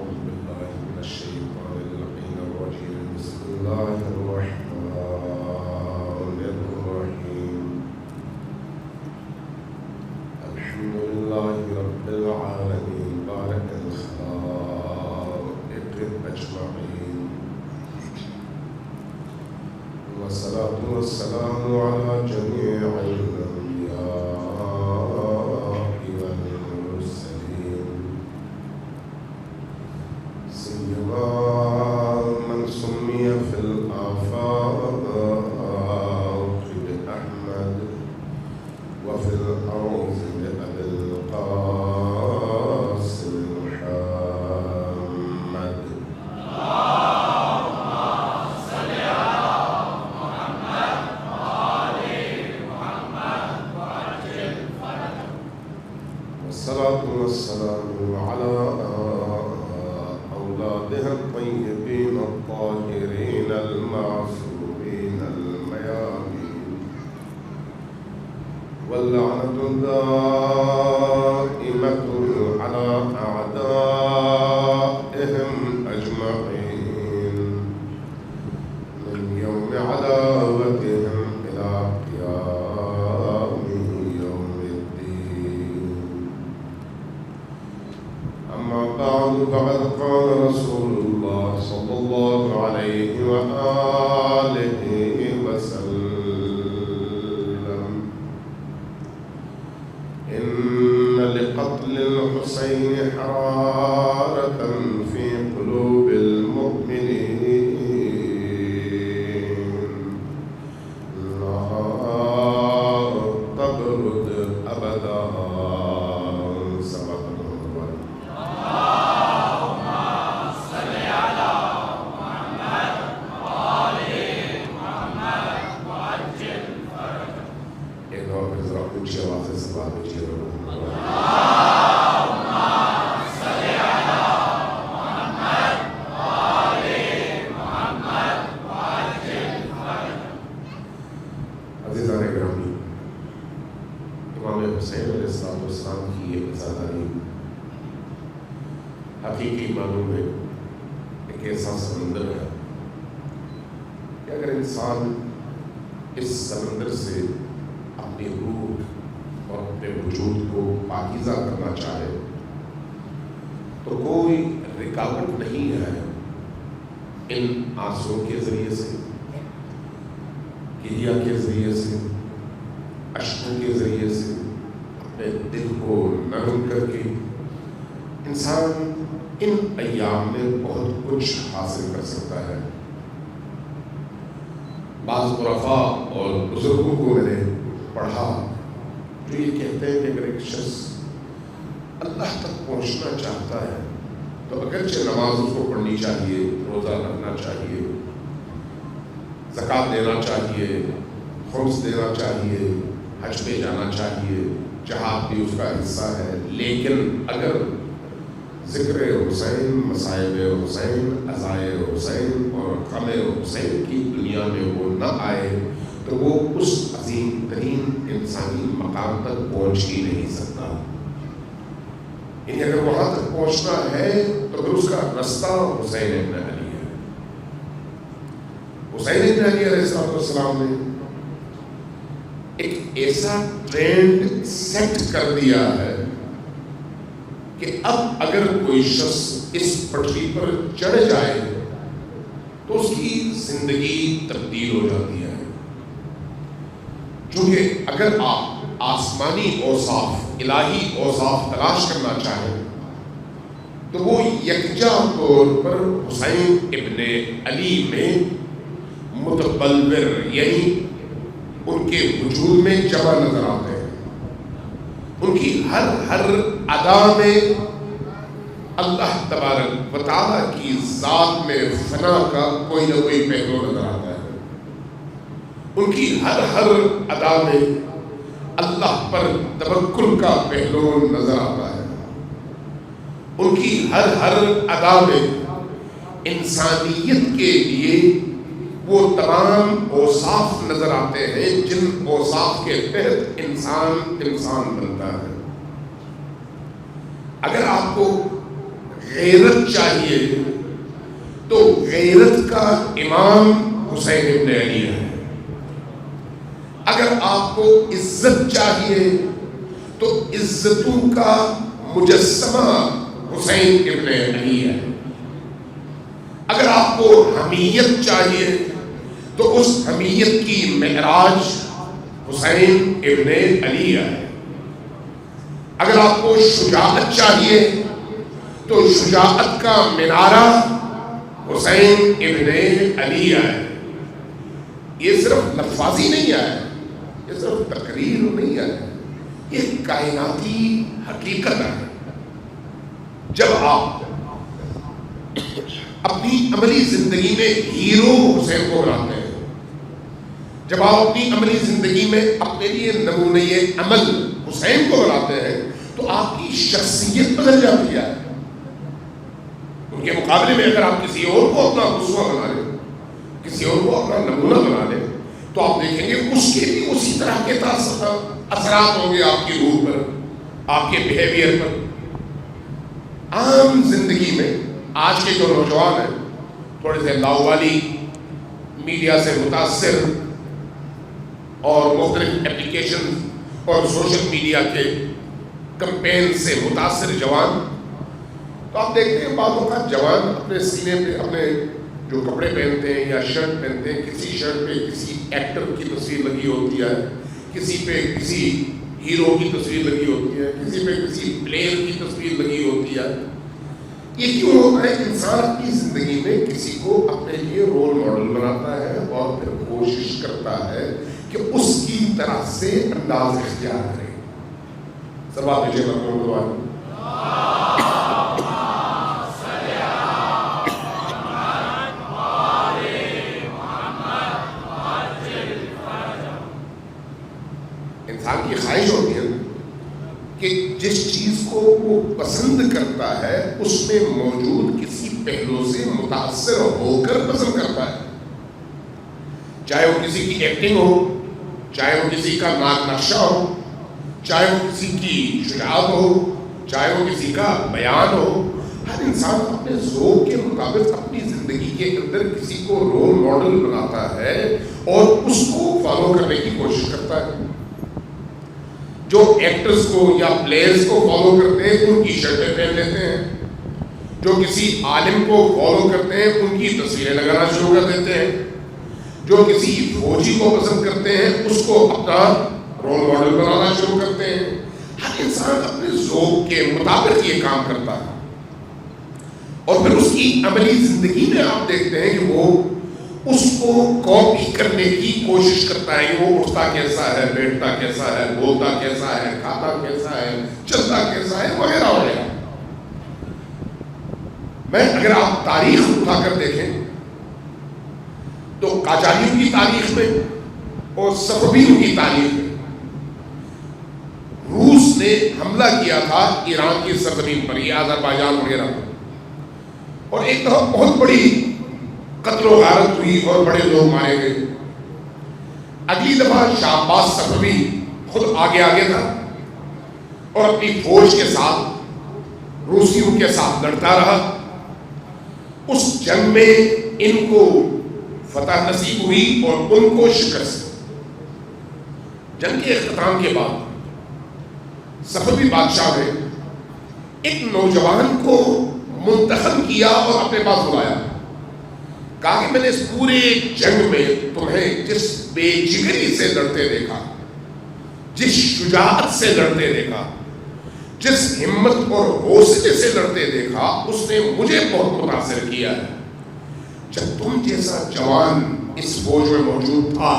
أعوذ بالله من الشيطان اللعين الرجيم بسم الله الرحمن الرحيم الحمد لله رب العالمين بارك الخلائق أجمعين والصلاة والسلام على جميع من سمي في الآفاق بأحمد وفي الأرض بأبي القاسم محمد اللهم صل على محمد وآل محمد وعجل فرجه والصلاة والسلام على أولادها الطيبين الطاهرين المعصومين الميامين واللعنة الدائمة على أعدائهم أجمعين من يوم عداوتهم إلى قيام يوم الدين أما بعد فقد قال رسول الله صلى الله عليه وآله وسلم إن لقتل الحسين حرارة في قلوب المؤمنين لا تبرد أبدا سبق الغربان اللهم صل على محمد وآل محمد وعجل فرجه ایک اور پھر ذرا اونچی آواز سے سوال پوچھیے اللهم صل على محمد وآل محمد وعجل فرجه عزیزان گرامی، امام حسین علیہ السلام کی یہ عزاداری حقیقی معنوں میں ایک ایسا سمندر ہے کہ اگر انسان اس سمندر سے اپنی روح اور اپنے وجود کو پاکیزہ کرنا چاہے تو کوئی رکاوٹ نہیں ہے ان آنسوؤں کے ذریعے سے، کریا کے ذریعے سے، اشکوں کے ذریعے سے اپنے دل کو نرم کر کے انسان ان ایام میں بہت کچھ حاصل کر سکتا ہے۔ بعض عرفاء اور بزرگوں کو میں نے پڑھا جو یہ کہتے ہیں کہ اگر ایک شخص اللہ تک پہنچنا چاہتا ہے تو اگرچہ نماز اس کو پڑھنی چاہیے، روزہ رکھنا چاہیے، زکوٰۃ دینا چاہیے، خمس دینا چاہیے، حج پہ جانا چاہیے، جہاد بھی اس کا حصہ ہے، لیکن اگر ذکر حسین، مصائب حسین، عزائے حسین اور غم حسین کی دنیا میں وہ نہ آئے تو وہ اس عظیم ترین انسانی مقام تک پہنچ ہی نہیں سکتا۔ یعنی اگر وہاں تک پہنچنا ہے تو پھر اس کا رستہ حسین ابن علی ہے۔ حسین ابن علی علیہ السلام نے ایک ایسا ٹرینڈ سیٹ کر دیا ہے کہ اب اگر کوئی شخص اس پٹری پر چڑھ جائے تو اس کی زندگی تبدیل ہو جاتی ہے، کیونکہ اگر آپ آسمانی اوصاف، الہی اوصاف تلاش کرنا چاہیں تو وہ یکجا طور پر حسین ابن علی میں متبلور یعنی ان کے وجود میں جمع نظر آتے ہیں۔ ان کی ہر ادا میں اللہ تبارک و تعالیٰ کی ذات میں فنا کا کوئی نہ کوئی پہلو نظر آتا ہے۔ ان کی ہر ادا میں اللہ پر توکل کا پہلو نظر آتا ہے۔ ان کی ہر ادا میں انسانیت کے لیے وہ تمام اوصاف نظر آتے ہیں جن اوصاف کے تحت انسان بنتا ہے۔ اگر آپ کو غیرت چاہیے تو غیرت کا امام حسین ابن علی ہے. اگر آپ کو عزت چاہیے تو عزتوں کا مجسمہ حسین ابن علی ہے. اگر آپ کو حمیت چاہیے تو اس حمیت کی معراج حسین ابن علی ہے. اگر آپ کو شجاعت چاہیے تو شجاعت کا منارہ حسین ابن علی ہے. یہ صرف لفاظی نہیں ہے، یہ صرف تقریر نہیں ہے، یہ کائناتی حقیقت ہے. جب آپ اپنی عملی زندگی میں ہیرو حسین کو بناتے ہیں، جب آپ اپنی عملی زندگی میں اپنے لیے نمونہ عمل حسین کو بناتے ہیں تو آپ کی شخصیت بدل جاتی ہے. ان کے مقابلے میں اگر آپ کسی اور کو اپنا اسوہ بنا لیں، کسی اور کو اپنا نمونہ بنا لیں، تو آپ دیکھیں گے اس کے بھی اسی طرح کے اثرات ہوں گے آپ کی روح پر، آپ کے بیہیویئر پر. عام زندگی میں آج کے جو نوجوان ہیں تھوڑے سے لاوالی، میڈیا سے متاثر اور مختلف اپلیکیشن اور سوشل میڈیا کے کمپین سے متاثر جوان، تو آپ دیکھتے ہیں بعض اوقات جوان اپنے سینے پہ اپنے جو کپڑے پہنتے ہیں یا شرٹ پہنتے ہیں، کسی شرٹ پہ کسی ایکٹر کی تصویر لگی ہوتی ہے، کسی پہ کسی ہیرو کی تصویر لگی ہوتی ہے، کسی پہ کسی پلیئر کی تصویر لگی ہوتی ہے. یہ کیوں ہوتا ہے؟ انسان اپنی زندگی میں کسی کو اپنے لیے رول ماڈل بناتا ہے اور پھر کوشش کرتا ہے کہ اس کی طرح سے انداز اختیار کرے. سب آپ دیکھیں مرحبا. انسان کی خواہش ہوتی ہے کہ جس چیز کو وہ پسند کرتا ہے اس میں موجود کسی پہلو سے متاثر ہو کر پسند کرتا ہے. چاہے وہ کسی کی ایکٹنگ ہو، چاہے وہ کسی کا ناک نقشہ ہو، چاہے وہ کسی کی شجاعت ہو، چاہے وہ کسی کا بیان ہو. ہر انسان اپنے ذوق کے مطابق اپنی زندگی کے اندر کسی کو رول ماڈل بناتا ہے اور اس کو فالو کرنے کی کوشش کرتا ہے. جو ایکٹرز کو یا پلیئرز کو فالو کرتے ہیں ان کی شرٹیں پہن لیتے ہیں، جو کسی عالم کو فالو کرتے ہیں ان کی تصویریں لگانا شروع کر دیتے ہیں، جو کسی فوجی کو پسند کرتے ہیں اس کو اپنا رول ماڈل بنانا شروع کرتے ہیں. ہر انسان اپنے ذوق کے مطابق یہ کام کرتا ہے اور پھر اس کی عملی زندگی میں آپ دیکھتے ہیں کہ وہ اس کو کاپی کرنے کی کوشش کرتا ہے کہ وہ اٹھتا کیسا ہے، بیٹھتا کیسا ہے، بولتا کیسا ہے، کھاتا کیسا ہے، چلتا کیسا ہے، وغیرہ وغیرہ. میں اگر آپ تاریخ اٹھا کر دیکھیں تو قاجاریوں کی تاریخ میں اور صفویوں کی تاریخ میں روس نے حملہ کیا تھا ایران کی سرزمین پر یا آذربائیجان وغیرہ پر، اور ایک دفعہ بہت بڑی قتل و غارت ہوئی اور بڑے لوگ مارے گئے. اگلی دفعہ شاہ عباس صفوی خود آگے تھا اور اپنی فوج کے ساتھ روسیوں کے ساتھ لڑتا رہا. اس جنگ میں ان کو فتح نصیب ہوئی اور ان کو شکست. جنگ کے اختتام کے بعد صفوی بادشاہ نے ایک نوجوان کو منتخب کیا اور اپنے پاس بلایا. کہا کہ میں نے اس پورے جنگ میں تمہیں جس بے جگری سے لڑتے دیکھا، جس شجاعت سے لڑتے دیکھا، جس ہمت اور حوصلے سے لڑتے دیکھا، اس نے مجھے بہت متاثر کیا ہے. جب تم جیسا جوان اس فوج میں موجود تھا،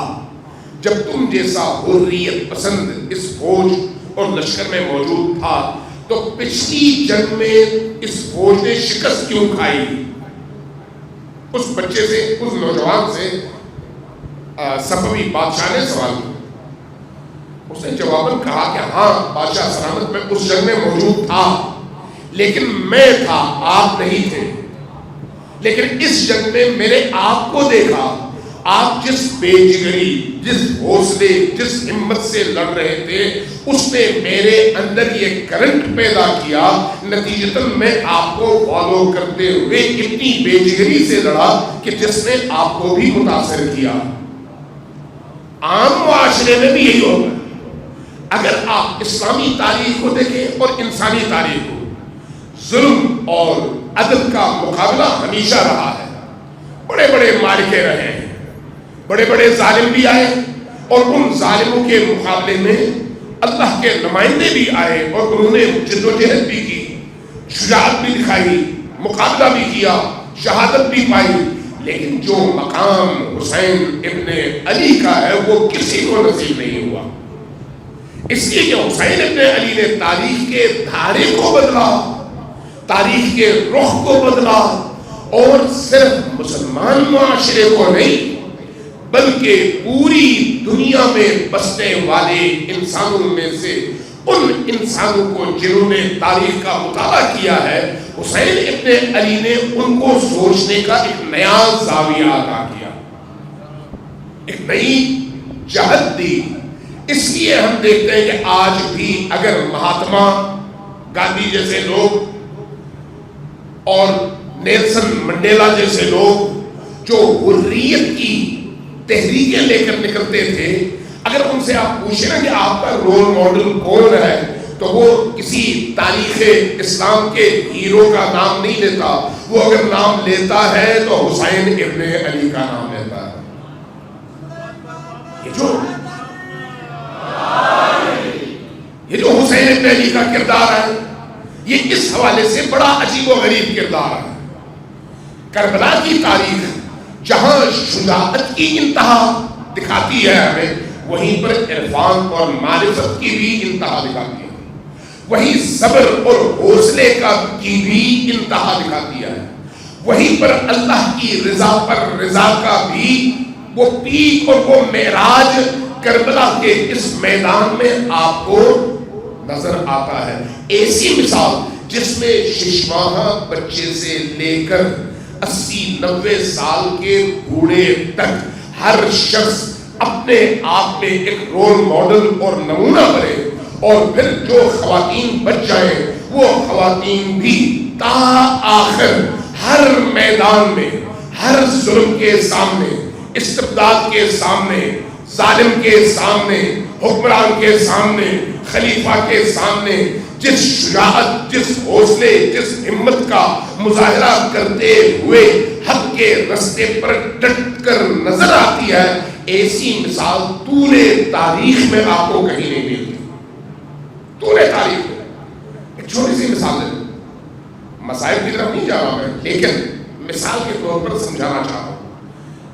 جب تم جیسا حریت پسند اس فوج اور لشکر میں موجود تھا، تو پچھلی جنگ میں اس فوج نے شکست کیوں کھائی؟ اس بچے سے، اس نوجوان سے صفوی بادشاہ نے سوال کیا. اس نے جواباً کہا کہ ہاں بادشاہ سلامت، میں اس جنگ میں موجود تھا، لیکن میں تھا، آپ نہیں تھے. لیکن اس جنگ میں میں نے آپ کو دیکھا، آپ جس بے جگری، جس حوصلے، جس ہمت سے لڑ رہے تھے، اس نے میرے اندر یہ کرنٹ پیدا کیا، نتیجتاً میں آپ کو فالو کرتے ہوئے اتنی بے جگری سے لڑا کہ جس نے آپ کو بھی متاثر کیا۔ عام معاشرے میں بھی یہی ہوگا۔ اگر آپ اسلامی تاریخ کو دیکھیں اور انسانی تاریخ کو، ظلم اور عدل کا مقابلہ ہمیشہ رہا ہے، بڑے بڑے معرکے رہے ہیں، بڑے بڑے ظالم بھی آئے اور ان ظالموں کے مقابلے میں اللہ کے نمائندے بھی آئے اور انہوں نے جد و جہد بھی کی، شجاعت بھی دکھائی، مقابلہ بھی کیا، شہادت بھی پائی، لیکن جو مقام حسین ابن علی کا ہے وہ کسی کو نصیب نہیں ہوا۔ اس لیے کہ حسین ابن علی نے تاریخ کے دھارے کو بدلا، تاریخ کے رخ کو بدلا، اور صرف مسلمان معاشرے کو نہیں بلکہ پوری دنیا میں بسنے والے انسانوں میں سے ان انسانوں کو جنہوں نے تاریخ کا مطالعہ کیا ہے، حسین ابن علی نے ان کو سوچنے کا ایک نیا زاویہ عطا کیا، ایک نئی جہت دی۔ اس لیے ہم دیکھتے ہیں کہ آج بھی اگر مہاتما گاندھی جیسے لوگ اور نیلسن منڈیلا جیسے لوگ جو حریت کی تحریکیں لے کر نکلتے تھے، اگر ان سے آپ پوچھیں نا کہ آپ کا رول ماڈل کون ہے، تو وہ کسی تاریخ اسلام کے ہیرو کا نام نہیں لیتا، وہ اگر نام لیتا ہے تو حسین ابن علی کا نام لیتا ہے۔ یہ جو حسین ابن علی کا کردار ہے، یہ اس حوالے سے بڑا عجیب و غریب کردار ہے۔ کربلا کی تاریخ جہاں شجاعت کی انتہا دکھاتی ہے ہمیں، وہیں پر عرفان اور معرفت کی بھی انتہا دکھاتی ہے، وہیں صبر اور حوصلے کی بھی انتہا دکھاتی ہے، وہیں پر اللہ کی رضا پر رضا کا بھی وہ پیک اور وہ معراج کربلا کے اس میدان میں آپ کو نظر آتا ہے۔ ایسی مثال جس میں ششماہا بچے سے لے کر 80-90 سال کے بوڑھے تک ہر شخص اپنے آپ میں ایک رول ماڈل اور نمونہ بنے، اور پھر جو خواتین بچ جائیں وہ خواتین بھی تا آخر ہر میدان میں، ہر ظلم کے سامنے، استبداد کے سامنے، ظالم کے سامنے، حکمران کے سامنے، خلیفہ کے سامنے جس شجاعت، جس حوصلے، جس ہمت کا مظاہرہ کرتے ہوئے حق کے رستے پر ڈٹ کر نظر آتی ہے، ایسی مثال طول تاریخ میں آپ کو کہیں نہیں ملتی۔ طول تاریخ میں ایک چھوٹی سی مثال ہے، مسائل کی طرف نہیں جا رہا میں، لیکن مثال کے طور پر سمجھانا چاہ رہا ہوں۔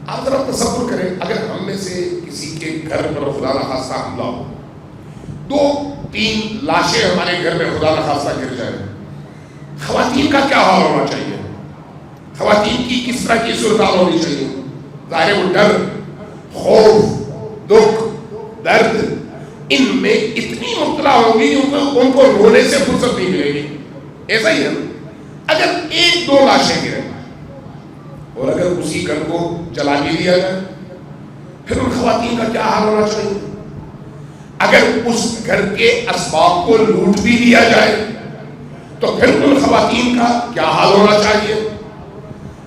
آپ ذرا تصور کریں اگر ہم میں سے کسی کے گھر پر خدا نخواستہ حملہ ہو، 2-3 لاشیں ہمارے گھر میں خدا نخواستہ گر جائیں، خواتین کا کیا حال ہونا چاہیے؟ خواتین کی کس طرح کی صورتحال ہونی چاہیے؟ ظاہر وہ ڈر، خوف، دکھ، درد ان میں اتنی مبتلا ہوں گی ان کو رونے سے فرصت نہیں ملے گی۔ ایسا ہی ہے اگر 1-2 لاشیں گریں اور اگر اسی گھر کو جلا بھی دیا جائے، پھر ان خواتین کا کیا حال ہونا چاہیے؟ اگر اس گھر کے اسباب کو لوٹ بھی لیا جائے تو پھر ان خواتین کا کیا حال ہونا چاہیے؟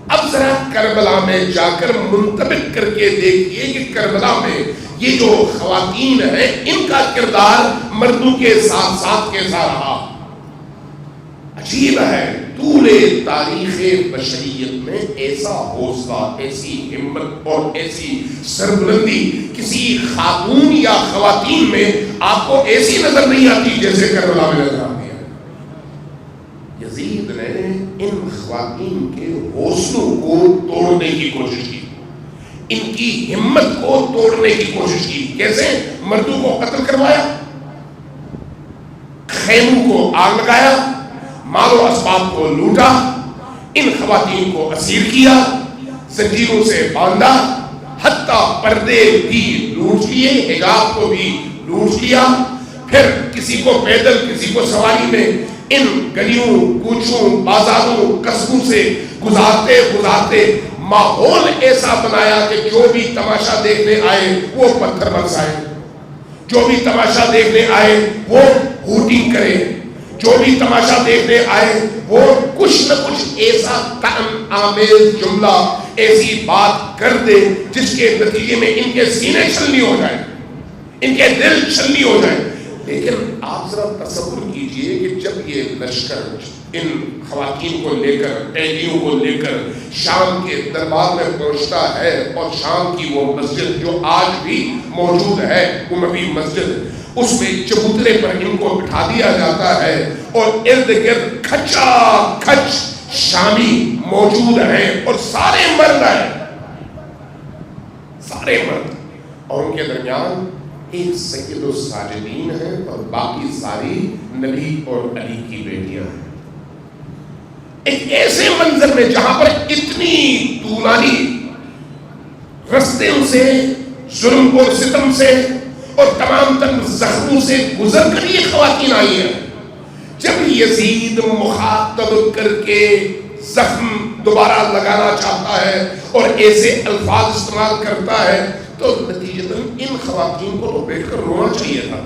اب ذرا کربلا میں جا کر منطبق کر کے دیکھیے کہ کربلا میں یہ جو خواتین ہیں ان کا کردار مردوں کے ساتھ ساتھ کیسا رہا۔ عجیب ہے، طول تاریخ بشریت میں ایسا حوصلہ، ایسی ہمت اور ایسی سربلندی کسی خاتون یا خواتین میں آپ کو ایسی نظر نہیں آتی جیسے کربلا میں نظر آتی ہے۔ یزید نے ان خواتین کے حوصلوں کو توڑنے کی کوشش کی، ان کی ہمت کو توڑنے کی کوشش کی۔ کیسے؟ مردوں کو قتل کروایا، خیموں کو آگ لگایا، مال و اسباب کو لوٹا، ان خواتین کو اسیر کیا، زنجیروں سے باندھا، حتیٰ پردے بھی لوٹ لیے، حجاب کو بھی لوٹ لیا، پھر کسی کو پیدل کسی کو سواری میں ان گلیوں کوچوں بازاروں قصبوں سے گزارتے گزارتے ماحول ایسا بنایا کہ جو بھی تماشا دیکھنے آئے وہ پتھر برسائے، جو بھی تماشا دیکھنے آئے وہ ہوٹنگ کرے، جو بھی تماشا دیکھنے آئے وہ کچھ نہ کچھ ایسا طعن آمیز جملہ، ایسی بات کر دے جس کے نتیجے میں ان کے سینے چھلنی ہو جائے، ان کے دل چھلنی ہو جائے۔ لیکن آپ ذرا تصور کیجئے کہ جب یہ لشکر ان خواتین کو لے کر، قیدیوں کو لے کر شام کے دربار میں پہنچتا ہے، اور شام کی وہ مسجد جو آج بھی موجود ہے، اموی مسجد، اس میں چبوترے پر ان کو بٹھا دیا جاتا ہے، اور ارد گرد کھچا کھچ شامی موجود ہیں، اور سارے مرد ہیں، سارے مرد، اور ان کے درمیان ایک سید الساجدین ہے اور باقی ساری نبی اور علی کی بیٹیاں ہیں۔ ایک ایسے منظر میں جہاں پر اتنی طولانی رستوں سے، ظلم اور ستم سے اور تمام تن زخموں سے گزر کر یہ خواتین آئی ہیں، جب یزید مخاطب کر کے زخم دوبارہ لگانا چاہتا ہے اور ایسے الفاظ استعمال کرتا ہے تو نتیجتاً ان خواتین کو تو بیٹھ کر رونا چاہیے تھا،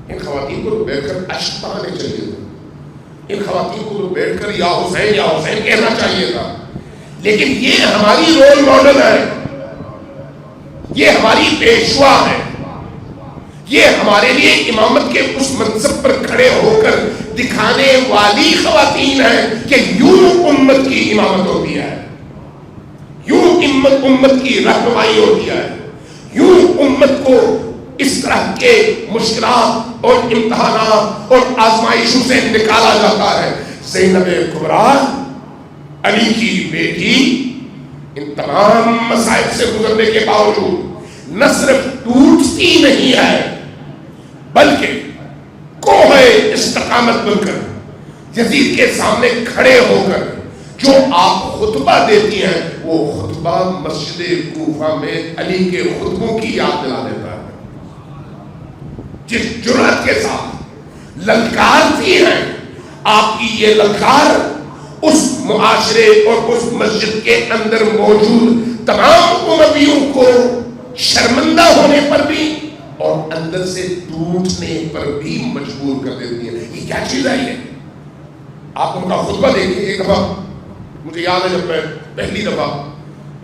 ان خواتین کو تو بیٹھ کر اشک بہانے چاہیے تھا، ان خواتین کو تو بیٹھ کر یا حسین کہنا چاہیے تھا۔ لیکن یہ ہماری رول ماڈل ہے، یہ ہماری پیشوا ہے، یہ ہمارے لیے امامت کے اس منصب پر کھڑے ہو کر دکھانے والی خواتین ہیں کہ یوں امت کی امامت ہوتی ہے، یوں امت کی رہنمائی ہوتی ہے، یوں امت کو اس طرح کے مشکلات اور امتحانات اور آزمائشوں سے نکالا جاتا ہے۔ زینب کبریٰ، علی کی بیٹی، ان تمام مصائب سے گزرنے کے باوجود نہ صرف ٹوٹتی نہیں ہے بلکہ کوہ استقامت بن کر یزید کے سامنے کھڑے ہو کر جو آپ خطبہ دیتی ہیں وہ خطبہ مسجد کوفہ میں علی کے خطبوں کی یاد دلا دیتا ہے۔ جس جرأت کے ساتھ للکارتی ہیں، آپ کی یہ للکار اس معاشرے اور اس مسجد کے اندر موجود تمام امویوں کو شرمندہ ہونے پر بھی اور اندر سے ٹوٹنے پر بھی مجبور کر دیتی ہے۔ یہ کیا چیز ہے؟ یہ آپ ان کا خطبہ دیکھیے۔ ایک دفعہ مجھے یاد ہے جب میں پہلی دفعہ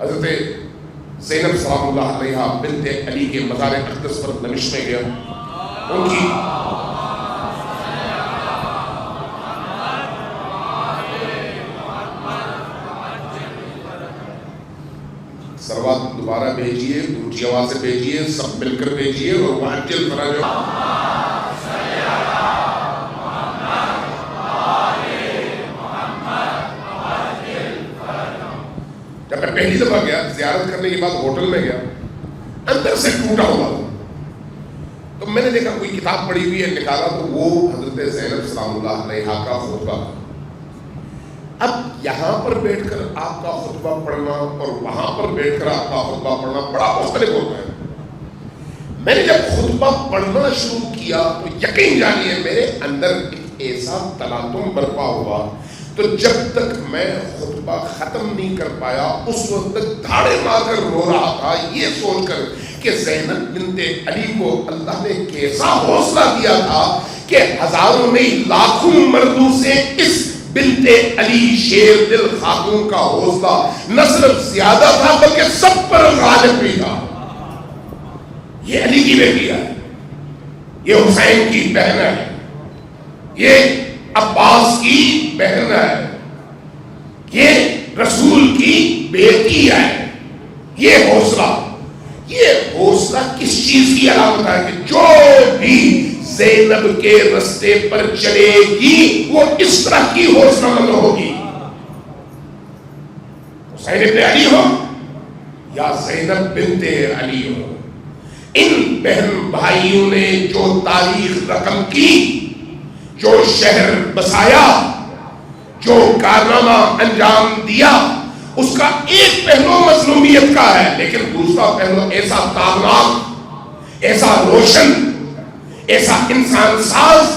حضرت زینب سلام اللہ علیہا بنت علی کے مزار اقدس پر دمشق میں گیا، ان کی سروات دوبارہ بھیجیے، اونچی آواز سے بھیجیے، سب مل کر بھیجیے، اور وہاں جل فرا جو جب میں پہلی دفعہ گیا زیارت کرنے کے بعد ہوٹل میں گیا، اندر سے ٹوٹا ہوا تھا، تو میں نے دیکھا کوئی کتاب پڑھی ہوئی ہے، نکالا تو وہ حضرت زینب سلام اللہ علیہا کا خطبہ۔ اب یہاں پر بیٹھ کر آپ کا خطبہ پڑھنا اور وہاں پر بیٹھ کر آپ کا خطبہ پڑھنا بڑا مختلف ہوتا ہے۔ میں نے جب خطبہ پڑھنا شروع کیا تو یقین جانیے میرے اندر ایک ایسا تلاطم برپا ہوا، تو جب تک میں خطبہ ختم نہیں کر پایا اس وقت تک دھاڑے مار کر رو رہا تھا، یہ سوچ کر کہ زینب بنت علی کو اللہ نے کیسا حوصلہ دیا تھا کہ ہزاروں نہیں لاکھوں مردوں سے اس بنت علی شیر دل خاتون کا حوصلہ نہ صرف زیادہ تھا بلکہ سب پر غالب بھی تھا۔ یہ علی کی بیٹی ہے، یہ حسین کی بہن ہے، یہ عباس کی بہن ہے، یہ رسول کی بیٹی ہے۔ یہ حوصلہ کس چیز کی علامت ہے؟ کہ جو بھی زینب کے رستے پر چلے گی وہ اس طرح کی حوصلہ مند ہوگی، حسین ابن علی ہو یا زینب بنت علی ہو۔ ان بہن بھائیوں نے جو تاریخ رقم کی، جو شہر بسایا، جو کارنامہ انجام دیا، اس کا ایک پہلو مظلومیت کا ہے، لیکن دوسرا پہلو ایسا تابناک، ایسا روشن، ایسا انسان ساز،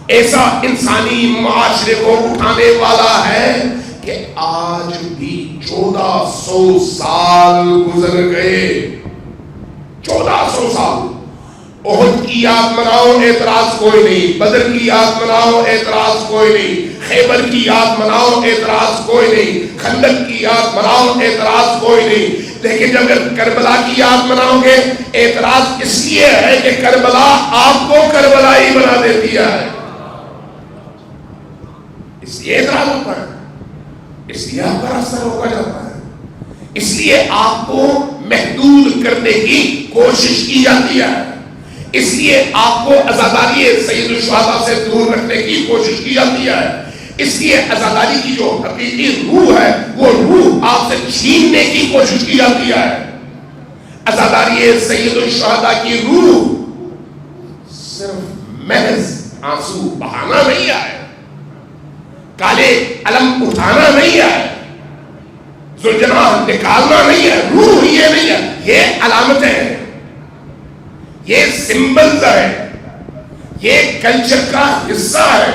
ایسا انسانی معاشرے کو اٹھانے والا ہے کہ آج بھی 1400 سال گزر گئے. 1400 سال. احد کی یاد مناؤ اعتراض کوئی نہیں, بدر کی یاد مناؤ اعتراض کوئی نہیں, خیبر کی یاد مناؤ اعتراض کوئی نہیں, خندق کی یاد مناؤ اعتراض کوئی نہیں, لیکن جب کربلا کی یاد مناؤ گے اعتراض اس لیے ہے کہ کربلا آپ کو کربلائی بنا دیتی ہے, اس لیے اعتراض ہوتا ہے, اس لیے آپ کا راستہ روکا جاتا ہے, اس لیے آپ کو محدود کرنے کی کوشش کی جاتی ہے, اس لیے آپ کو عزاداری سید الشہداء سے دور رکھنے کی کوشش کی جاتی ہے, اس لیے عزاداری کی جو حقیقی روح ہے وہ روح آپ سے چھیننے کی کوشش کی جاتی ہے. عزاداری سید الشہداء کی روح صرف محض آنسو بہانا نہیں ہے, کالے علم اٹھانا نہیں ہے, ذوالجناح نکالنا نہیں ہے, روح یہ نہیں ہے, یہ علامتیں ہیں, یہ سمبلز ہے, یہ کلچر کا حصہ ہے.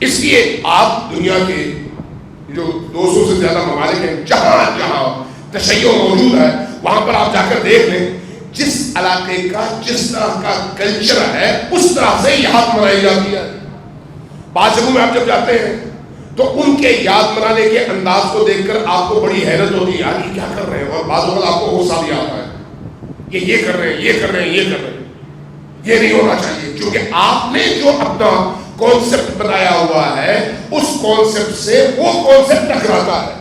اس لیے آپ دنیا کے جو 200 سے زیادہ ممالک ہیں جہاں جہاں تشیع موجود ہے وہاں پر آپ جا کر دیکھ لیں, جس علاقے کا جس طرح کا کلچر ہے اس طرح سے یاد منائی جاتی ہے. بعض جگہوں میں آپ جب جاتے ہیں تو ان کے یاد منانے کے انداز کو دیکھ کر آپ کو بڑی حیرت ہوتی ہے, یار یہ کیا کر رہے ہیں, اور بعض اوقات آپ کو غصہ بھی آتا ہے, یہ کر رہے ہیں, یہ کر رہے ہیں, یہ کر رہے ہیں, یہ نہیں ہونا چاہیے, کیونکہ آپ نے جو اپنا کانسیپٹ بنایا ہوا ہے اس کانسیپٹ سے وہ کانسیپٹ ٹکراتا ہے.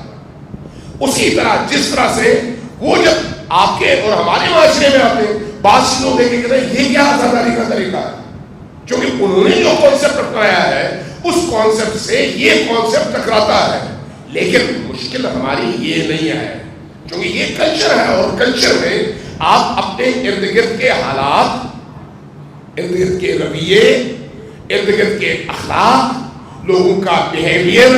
اسی طرح جس طرح سے وہ جب آپ کے اور ہمارے معاشرے میں آتے ہیں بعض چیزوں دیکھ کے کہتے ہیں یہ کیا عزاداری کا طریقہ ہے, کیونکہ انہوں نے جو کانسیپٹ اپنایا ہے اس کانسیپٹ سے یہ کانسیپٹ ٹکراتا ہے. لیکن مشکل ہماری یہ نہیں ہے, کیونکہ یہ کلچر ہے, اور کلچر میں آپ اپنے ارد گرد کے حالات, ارد گرد کے رویے, ارد گرد کے اخلاق, لوگوں کا بیہیویئر,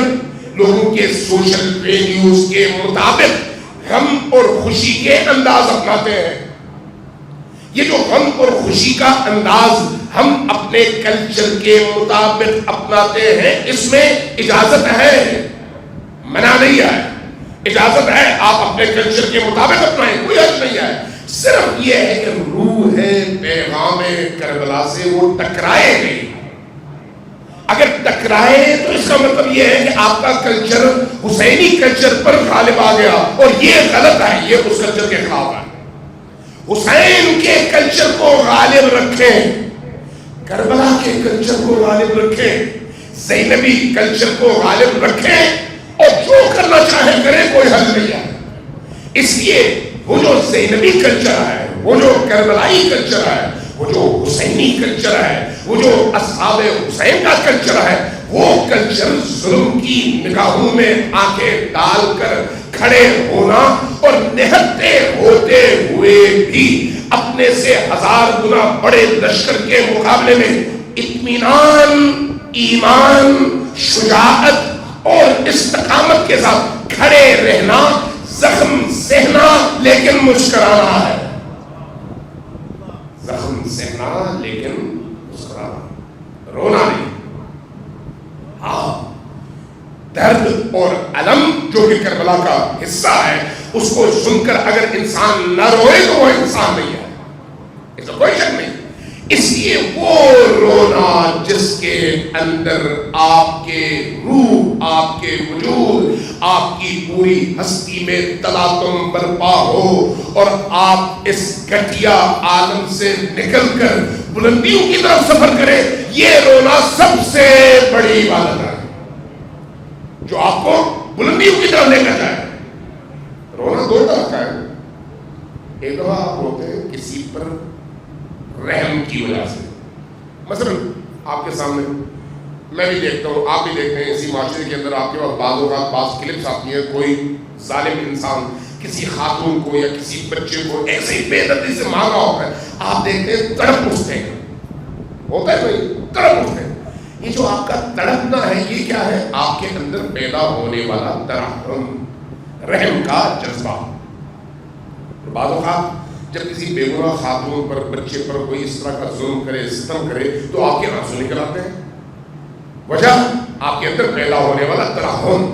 لوگوں کے سوشل ویلیوز کے مطابق غم اور خوشی کے انداز اپناتے ہیں. یہ جو غم اور خوشی کا انداز ہم اپنے کلچر کے مطابق اپناتے ہیں اس میں اجازت ہے, منع نہیں ہے, اجازت ہے آپ اپنے کلچر کے مطابق اپنائیں, کوئی حرج نہیں ہے. صرف یہ ہے کہ روح پیغام کربلا سے وہ ٹکرائے نہیں. اگر ٹکرائے تو اس کا مطلب یہ ہے کہ آپ کا کلچر حسینی کلچر پر غالب آ گیا, اور یہ غلط ہے, یہ اس کلچر کے خلاف ہے. حسین کے کلچر کو غالب رکھیں, کربلا کے کلچر کو غالب رکھیں, زینبی کلچر کو غالب رکھیں, اور جو کرنا چاہیں کریں, کوئی حل نہیں ہے. اس لیے وہ جو زینبی کلچر ہے, وہ جو کربلائی کلچر ہے, وہ جو حسینی کلچر ہے, وہ جو اصحاب حسین کا کلچر ہے, وہ کلچر ظلم کی نگاہوں میں آنکھیں ڈال کر کھڑے ہونا اور نہتے ہوتے ہوئے بھی اپنے سے 1000 گنا بڑے لشکر کے مقابلے میں اطمینان, ایمان, شجاعت اور استقامت کے ساتھ کھڑے رہنا, زخم سہنا لیکن مسکرانا ہے. زخم سہنا لیکن مسکرانا, رونا نہیں. ہاں, درد اور علم جو کہ کربلا کا حصہ ہے اس کو سن کر اگر انسان نہ روئے تو وہ انسان نہیں ہے, اس کا کوئی شک نہیں. اس لیے وہ رونا جس کے اندر آپ کے روح, آپ کے وجود, آپ کی پوری ہستی میں تلاطم برپا ہو اور آپ اس گھٹیا عالم سے نکل کر بلندیوں کی طرف سفر کریں, یہ رونا سب سے بڑی عبادت ہے جو آپ کو بلندیوں کی طرف لے کر جائے. رونا دو طرح کا ہے. ایک دفعہ آپ روتے ہیں کسی پر رحم کی وجہ سے, مثلا آپ کے سامنے میں بھی دیکھتا ہوں, آپ بھی دیکھتے ہیں, اسی معاشرے کے اندر آپ کے پاس بعض اوقات بعض کلپس آتی ہیں, کوئی ظالم انسان کسی خاتون کو یا کسی بچے کو ایسے ہی بے دردی سے مارا ہوتا ہے, آپ دیکھتے ہیں تڑپ اٹھتے ہیں, ہوتا ہے بھائی, تڑپ اٹھتے ہیں. یہ جو آپ کا تڑپنا ہے یہ کیا ہے, آپ کے اندر پیدا ہونے والا ترحم, رحم کا جذبہ. بعض اوقات جب کسی بے گناہ خاتون پر, بچے پر کوئی اس طرح کا ظلم کرے, ستم کرے تو آپ کے آنسو نکل آتے ہیں. وجہ آپ کے اندر پیدا ہونے والا ترحم.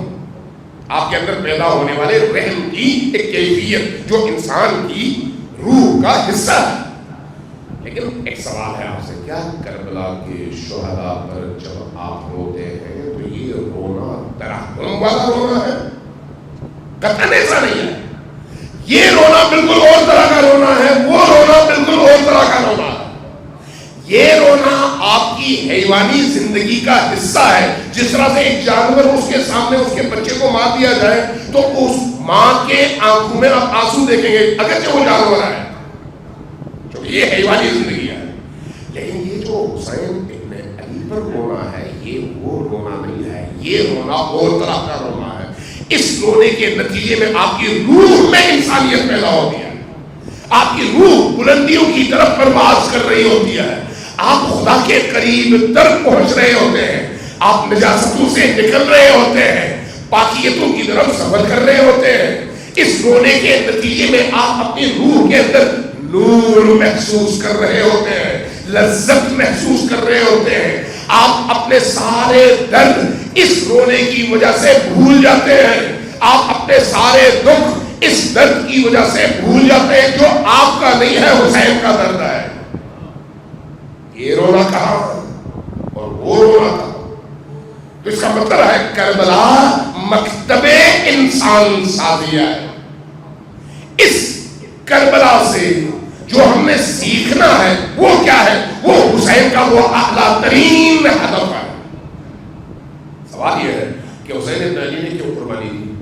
آپ کے اندر پیدا ہونے والے رحم کی ایک کیفیت جو انسان کی روح کا حصہ ہے. لیکن ایک سوال ہے آپ سے، کیا کربلا کے شہداء پر جب آپ روتے ہیں تو یہ رونا ترحم والا رونا ہے؟ قطعاً ایسا نہیں ہے. یہ رونا بالکل اور طرح کا رونا ہے، وہ رونا بالکل اور طرح کا رونا ہے. یہ رونا آپ کی حیوانی زندگی کا حصہ ہے. جس طرح سے ایک جانور اس کے سامنے اس کے بچے کو مار دیا جائے تو اس ماں کے آنکھوں میں آپ آنسو دیکھیں گے اگرچہ وہ جانور ہے، کیونکہ یہ حیوانی زندگی ہے. لیکن یہ جو حسین ابن علی پر رونا ہے یہ وہ رونا نہیں ہے، یہ رونا اور طرح کا رونا ہے. اس رونے کے نتیجے میں آپ کی روح میں انسانیت پیدا ہوتی ہے، آپ کی روح بلندیوں کی طرف پرواز کر رہی ہوتی ہے، آپ خدا کے قریب تر پہنچ رہے ہوتے ہیں، آپ نجاستوں سے نکل رہے ہوتے ہیں، پاکیتوں کی طرف سفر کر رہے ہوتے ہیں. اس رونے کے نتیجے میں آپ اپنی روح کے اندر نور محسوس کر رہے ہوتے ہیں، لذت محسوس کر رہے ہوتے ہیں. آپ اپنے سارے درد اس رونے کی وجہ سے بھول جاتے ہیں، آپ اپنے سارے دکھ اس درد کی وجہ سے بھول جاتے ہیں جو آپ کا نہیں ہے، حسین کا درد ہے. یہ رونا کہاں اور وہ رونا کہاں؟ تو اس کا مطلب ہے کربلا مکتب انسان سازیہ ہے. اس کربلا سے جو ہم نے سیکھنا ہے وہ کیا ہے؟ وہ حسین کا وہ اعلیٰ ترین ہدف ہے. سوال یہ ہے کہ حسین ابن علی نے کیوں قربانی دی؟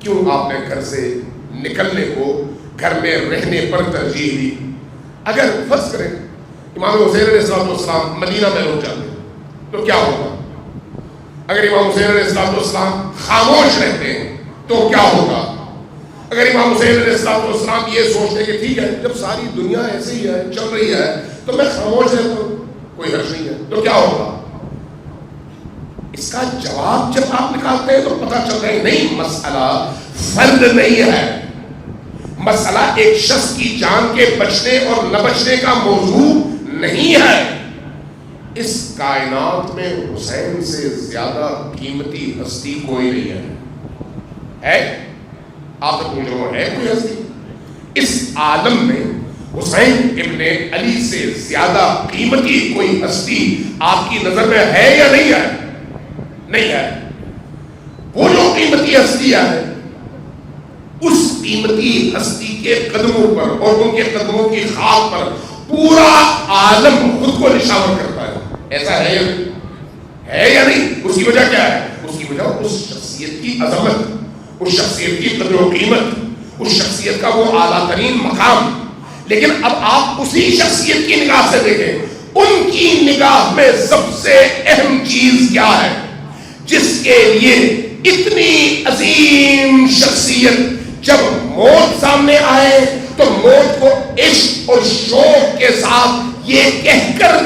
کیوں آپ نے گھر سے نکلنے کو گھر میں رہنے پر ترجیح دی؟ اگر فرض کریں امام حسین علیہ السلام مدینہ میں رک جاتے تو کیا ہوگا؟ اگر امام حسین علیہ السلام خاموش رہتے تو کیا ہوگا؟ اگر امام حسین علیہ السلام یہ سوچتے کہ ٹھیک ہے جب ساری دنیا ایسے ہی ہے چل رہی ہے تو میں خاموش رہتا ہوں، کوئی حرج نہیں ہے، تو کیا ہوگا؟ اس کا جواب جب آپ نکالتے ہیں تو پتہ چلتا ہے نہیں، مسئلہ فرد نہیں ہے، مسئلہ ایک شخص کی جان کے بچنے اور نہ بچنے کا موضوع نہیں ہے. اس کائنات میں حسین سے زیادہ قیمتی ہستی کوئی نہیں ہے. آپ پوچھ رہے ہو ہے کوئی ہستی؟ اس عالم میں حسین ابن علی سے زیادہ قیمتی کوئی ہستی آپ کی نظر میں ہے یا نہیں ہے؟ نہیں ہے. وہ جو قیمتی ہستیاں ہیں اس قیمتی ہستی کے قدموں پر اور ان کے قدموں کی خاک پر پورا عالم خود کو نشاور کرتا ہے. ایسا ہے یا نہیں؟ اس کی وجہ کیا ہے؟ اس کی وجہ اس شخصیت کی عظمت، اس شخصیت کی قدر و قیمت، اس شخصیت کا وہ اعلیٰ ترین مقام. لیکن اب آپ اسی شخصیت کی نگاہ سے دیکھیں، ان کی نگاہ میں سب سے اہم چیز کیا ہے جس کے لیے اتنی عظیم شخصیت جب موت سامنے آئے تو موت کو عشق اور شوق کے ساتھ یہ کہہ کر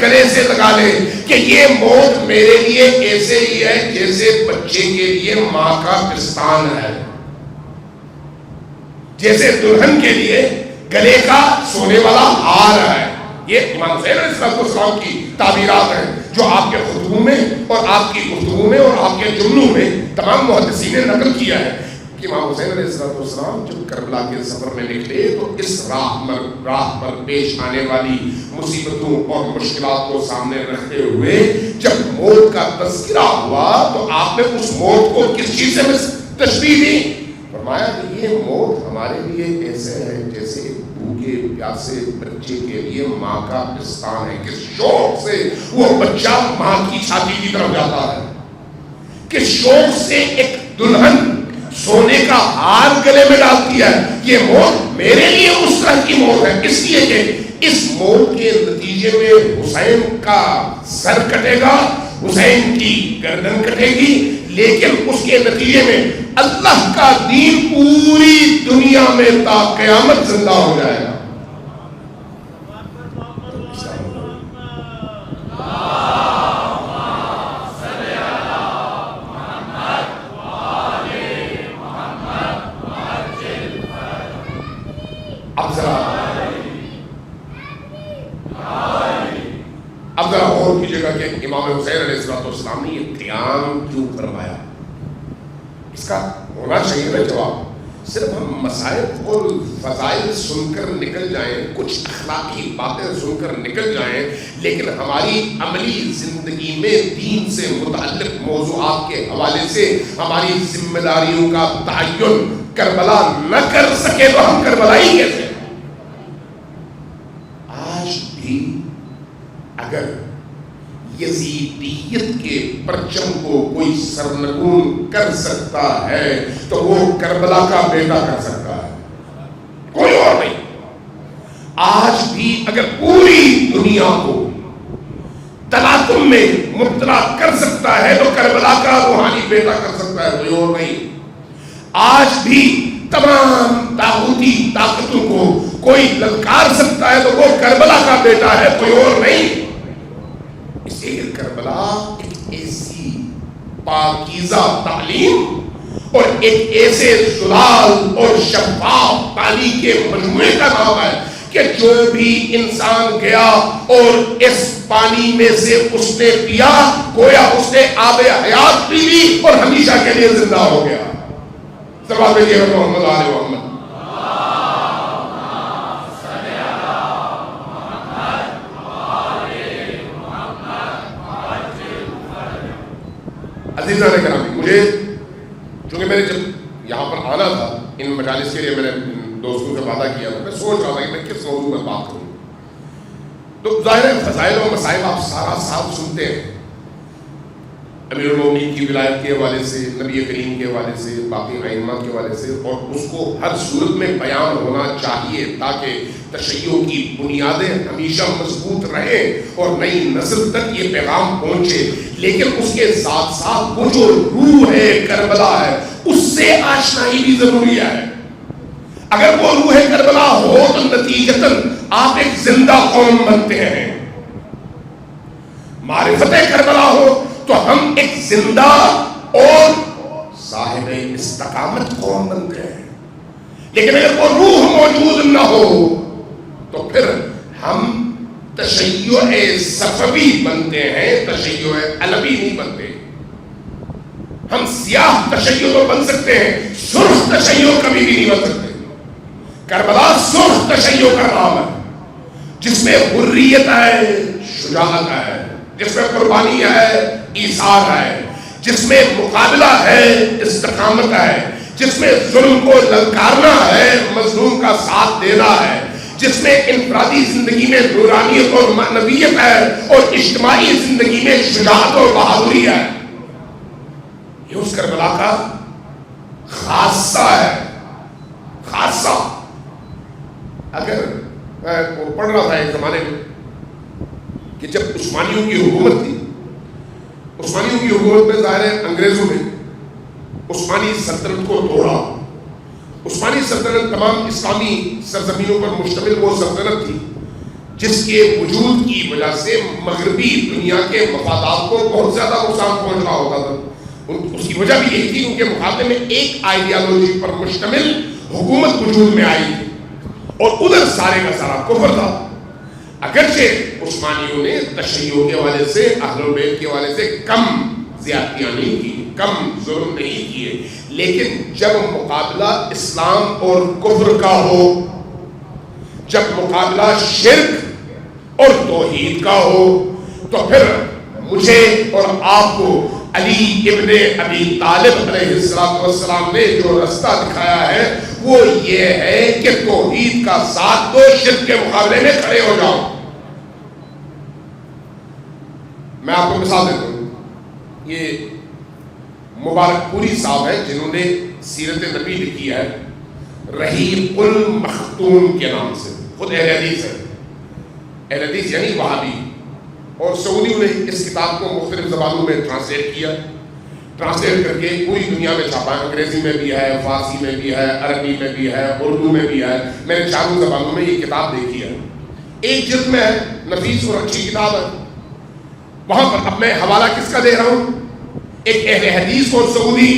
گلے سے لگا لے کہ یہ موت میرے لیے ایسے ہی ہے جیسے بچے کے لیے ماں کا پستان ہے، جیسے دلہن کے لیے گلے کا سونے والا ہار ہے. یہ امام حسین علیہ السلام کی تعبیرات ہیں جو آپ کے خطبوں میں اور آپ کی گفتگو میں اور آپ کے جملوں میں تمام محدثین نے نقل کیا ہے. امام حسین علیہ السلام جب کربلا کے سفر میں نکلے تو اس راہ پر پیش آنے والی مصیبتوں اور مشکلات کو سامنے رکھتے ہوئے جب موت کا تذکرہ ہوا تو آپ نے اس موت کو کس چیز سے تشبیہ دی؟ فرمایا کہ یہ موت ہمارے لیے ایسے ہے جیسے بھوکے پیاسے بچے کے لیے ماں کا پستان ہے. کس شوق سے وہ بچہ ماں کی چھاتی کی طرف جاتا ہے، کس شوق سے ایک دلہن سونے کا ہار گلے میں ڈالتی ہے. یہ موت میرے لیے اس طرح کی موت ہے اس لیے کہ اس موت کے نتیجے میں حسین کا سر کٹے گا، حسین کی گردن کٹے گی، لیکن اس کے نتیجے میں اللہ کا دین پوری دنیا میں تا قیامت زندہ ہو جائے گا. اب ذرا غور کیجیے گا کہ امام حسین علیہ السلام نے یہ قیام کیوں فرمایا. اس کا کا ہونا چاہیے نا جواب. صرف ہم مسائل اور فضائل سن کر نکل جائیں, کچھ اخلاقی باتیں سن کر نکل جائیں, لیکن ہماری عملی زندگی میں دین سے متعلق موضوعات کے حوالے سے ہماری ذمہ داریوں کا تعین کربلا نہ کر سکے تو ہم کربلائی کیسے؟ آج بھی اگر یزیدیت کے پرچم کو کوئی سرنگون کر سکتا ہے تو وہ کربلا کا بیٹا کر سکتا ہے, کوئی اور نہیں. آج بھی اگر پوری دنیا کو تلاطم میں مبتلا کر سکتا ہے تو کربلا کا روحانی بیٹا کر سکتا ہے, کوئی اور نہیں. آج بھی تمام طاغوتی طاقتوں کو کوئی للکار سکتا ہے تو وہ کربلا کا بیٹا ہے, کوئی اور نہیں. اس لیے کربلا ایک ایسی پاکیزہ تعلیم اور ایک ایسے زلال اور شفاف پانی کے مجموعے کا نام ہے کہ جو بھی انسان گیا اور اس پانی میں سے اس نے پیا گویا اس نے آب حیات پی لی اور ہمیشہ کے لیے زندہ ہو گیا. سبحان اللہ محمد آل محمد. عزیزان گرامی, مجھے چونکہ میں نے جب یہاں پر آنا تھا ان مجالس کے لیے میں نے دوستوں سے وعدہ کیا تھا, میں سوچ رہا تھا کہ میں کس موضوع پر بات کروں. تو ظاہر ہے فضائل و مسائل آپ سارا ساتھ سنتے ہیں, امیر المومنین کی ولایت کے حوالے سے, نبی کریم کے حوالے سے, باقی ائمہ کے حوالے سے, اور اس کو ہر صورت میں بیان ہونا چاہیے تاکہ تشیع کی بنیادیں ہمیشہ مضبوط رہیں اور نئی نسل تک یہ پیغام پہنچے. لیکن اس کے ساتھ ساتھ وہ جو روح ہے کربلا ہے اس سے آشنائی بھی ضروری ہے. اگر وہ روح کربلا ہو تو نتیجتاً آپ ایک زندہ قوم بنتے ہیں. معرفت کربلا ہو تو ہم ایک زندہ اور صاحب استقامت قوم بنتے ہیں. لیکن اگر وہ روح موجود نہ ہو تو پھر ہم تشیع صفوی بنتے ہیں, تشیع علوی نہیں بنتے. ہم سیاہ تشیع تو بن سکتے ہیں, سرخ تشیع کبھی بھی نہیں بن سکتے. کربلا سرخ تشیع کا نام ہے جس میں حریت ہے, شجاعت ہے, جس میں قربانی ہے, ایثار ہے, جس میں مقابلہ ہے, استقامت ہے, جس میں ظلم کو للکارنا ہے, مظلوم کا ساتھ دینا ہے, جس میں انفرادی زندگی میں نورانیت اور معنویت ہے اور اجتماعی زندگی میں شجاعت اور بہادری ہے. یہ اس کربلا کا خاصہ ہے, خاصہ. اگر میں پڑھ رہا تھا ایک زمانے میں کہ جب عثمانیوں کی حکومت تھی, عثمانیوں کی حکومت میں ظاہر ہے انگریزوں نے عثمانی سلطنت کو توڑا. عثمانی سلطنت تمام اسلامی سرزمینوں پر مشتمل وہ سلطنت تھی جس کے وجود کی وجہ سے مغربی دنیا کے مفادات کو بہت زیادہ نقصان پہنچ رہا ہوتا تھا. اس کی وجہ بھی یہی تھی ان کے مقابلے میں ایک آئیڈیالوجی پر مشتمل حکومت وجود میں آئی تھی اور ادھر سارے کا سارا کفر تھا. اگرچہ عثمانیوں نے تشیع کے حوالے سے, اہل البیت کے حوالے سے کم زیادتیاں نہیں کی, کم ظلم نہیں کیے, لیکن جب مقابلہ اسلام اور کفر کا ہو, جب مقابلہ شرک اور توحید کا ہو, تو پھر مجھے اور آپ کو علی ابن ابی طالب علیہ السلام نے جو رستہ دکھایا ہے وہ یہ ہے کہ توحید کا ساتھ دو, شرک کے مقابلے میں کھڑے ہو جاؤ. میں آپ کو مثال دیتا ہوں. یہ مبارک پوری صاحب ہے جنہوں نے سیرت نبی لکھی ہے رحیق المختوم کے نام سے, خود اہل حدیث ہے, اہل حدیث یعنی وہابی, اور سعودیوں نے اس کتاب کو مختلف زبانوں میں ٹرانسلیٹ کیا, ٹرانسلیٹ کر کے پوری دنیا میں چھاپا ہے. انگریزی میں بھی ہے, فارسی میں بھی ہے, عربی میں بھی ہے, اردو میں بھی ہے. میں نے چاروں زبانوں میں یہ کتاب دیکھی ہے. ایک جلد میں ہے, نفیس اور اچھی کتاب ہے. وہاں پر اب میں حوالہ کس کا دے رہا ہوں, ایک اہل حدیث اور سعودی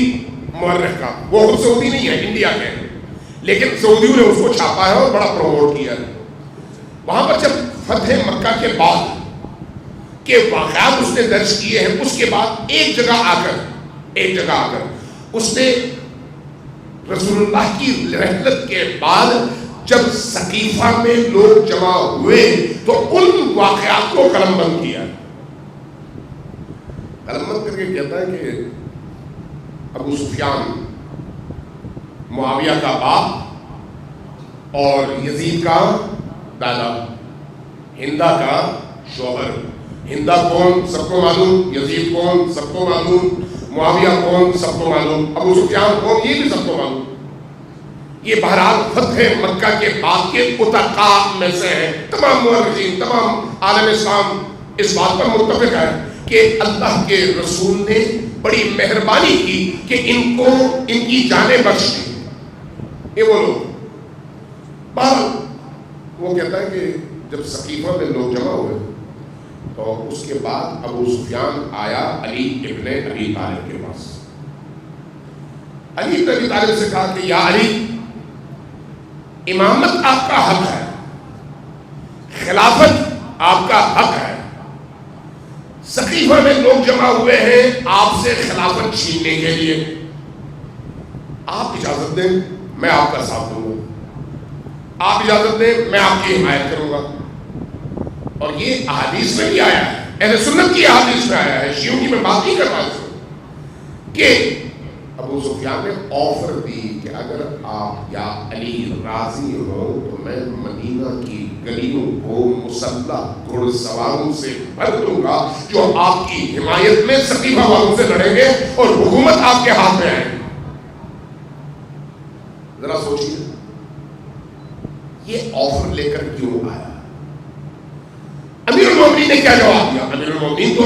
مورخ کا. وہ خود سعودی نہیں ہے, انڈیا کے ہیں, لیکن سعودیوں نے اس کو چھاپا ہے اور بڑا پروموٹ کیا ہے. وہاں پر جب فتح مکہ کے بعد کے واقعات اس نے درج کیے ہیں, اس کے بعد ایک جگہ آ کر اس نے رسول اللہ کی رحلت کے بعد جب ثقیفہ میں لوگ جمع ہوئے تو ان واقعات کو قلم بند کیا. قلم بند کر کے کہتا ہے کہ ابو سفیان معاویہ کا باپ اور یزید کا دادا، ہندا کا شوہر. ہندا کون سب کو معلوم، یزید کون سب کو معلوم، معاویہ کون سب کو معلوم، ابو سفیان کون یہ بھی سب کو معلوم. یہ بہرحال فتح مکہ کے بعد کے اتقاء میں سے ہیں. تمام مورخین، تمام عالم اسلام اس بات پر متفق ہے کہ اللہ کے رسول نے بڑی مہربانی کی کہ ان کو ان کی جانیں بخش دی. یہ وہ لوگ بہرحال وہ کہتا ہے کہ جب ثقیفہ میں لوگ جمع ہوئے تو اس کے بعد ابو سفیان آیا علی ابن ابی طالب کے پاس. علی ابن ابی طالب سے کہا کہ یا علی، امامت آپ کا حق ہے، خلافت آپ کا حق ہے، ثقیفہ میں لوگ جمع ہوئے ہیں آپ سے خلافت چھیننے کے لیے. آپ اجازت دیں میں آپ کا ساتھ دوں گا، آپ اجازت دیں میں آپ کی حمایت کروں گا. اور یہ احادیث میں بھی آیا ہے، اہل سنت کی احادیث میں آیا ہے، شیعوں کی میں بات نہیں کر رہا ہوں، کہ ابو سفیان نے آفر دی کہ اگر آپ یا علی راضی ہو تو میں مدینہ کی گلیوں کو مسلح گھڑ سواروں سے بھر دوں گا جو آپ کی حمایت میں ثقیفہ والوں سے لڑیں گے اور حکومت آپ کے ہاتھ میں آئے. ذرا سوچیے یہ آفر لے کر کیوں آیا؟ امیر المومنین نے کیا جواب دیا؟ امیر المومنین تو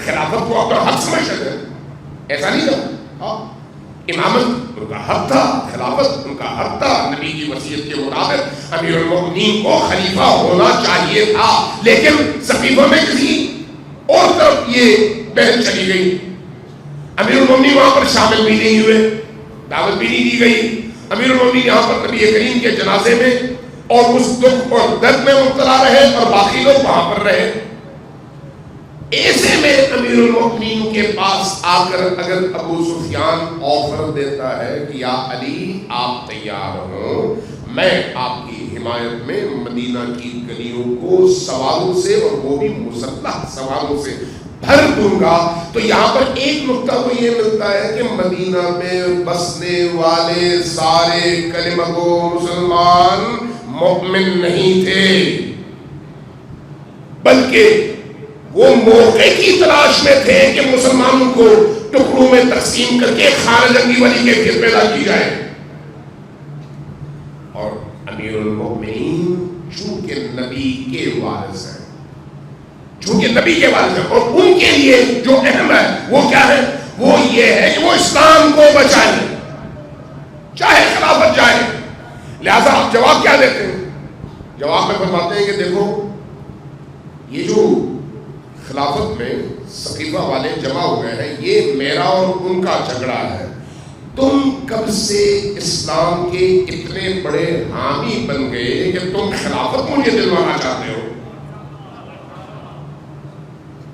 خلافت کو اپنا حق سمجھتے تھے، ایسا نہیں تھا. امامت ان کا حق تھا، خلافت ان کا حق تھا. نبی کی وصیت کے مطابق امیر المومنین کو خلیفہ ہونا چاہیے تھا، لیکن ثقیفہ میں کسی اور طرف یہ بحث چلی گئی. امیر المومنین وہاں پر شامل بھی نہیں ہوئے، دعوت بھی نہیں دی گئی. امیر المومنین یہاں پر نبی کریم کے جنازے میں اور اس دکھ اور درد میں مبتلا رہے اور باقی لوگ وہاں پر رہے. ایسے میں امیر المومنین کے پاس آ کر اگر ابو سفیان آفر دیتا ہے کہ یا علی آپ تیار ہوں، میں آپ کی حمایت میں مدینہ کی گلیوں کو سواروں سے اور وہ بھی مسلح سواروں سے بھر دوں گا، تو یہاں پر ایک نقطہ تو یہ ملتا ہے کہ مدینہ میں بسنے والے سارے کلمہ گو مسلمان مومن نہیں تھے، بلکہ وہ موقع کی تلاش میں تھے کہ مسلمانوں کو ٹکڑوں میں تقسیم کر کے خانہ جنگی والی کیفیت پیدا کی جائے. اور امیر المومنین چونکہ نبی کے وارث ہیں، چونکہ نبی کے وارث ہیں، اور ان کے لیے جو اہم ہے وہ کیا ہے؟ وہ یہ ہے کہ وہ اسلام کو بچائیں چاہے خلافت جائے. لہذا آپ جواب کیا دیتے ہیں؟ جواب میں فرماتے ہیں کہ دیکھو یہ جو خلافت میں ثقیفہ والے جمع ہوئے ہیں یہ میرا اور ان کا جھگڑا ہے. تم کب سے اسلام کے اتنے بڑے حامی بن گئے کہ تم خلافت مجھے دلوانا چاہتے ہو؟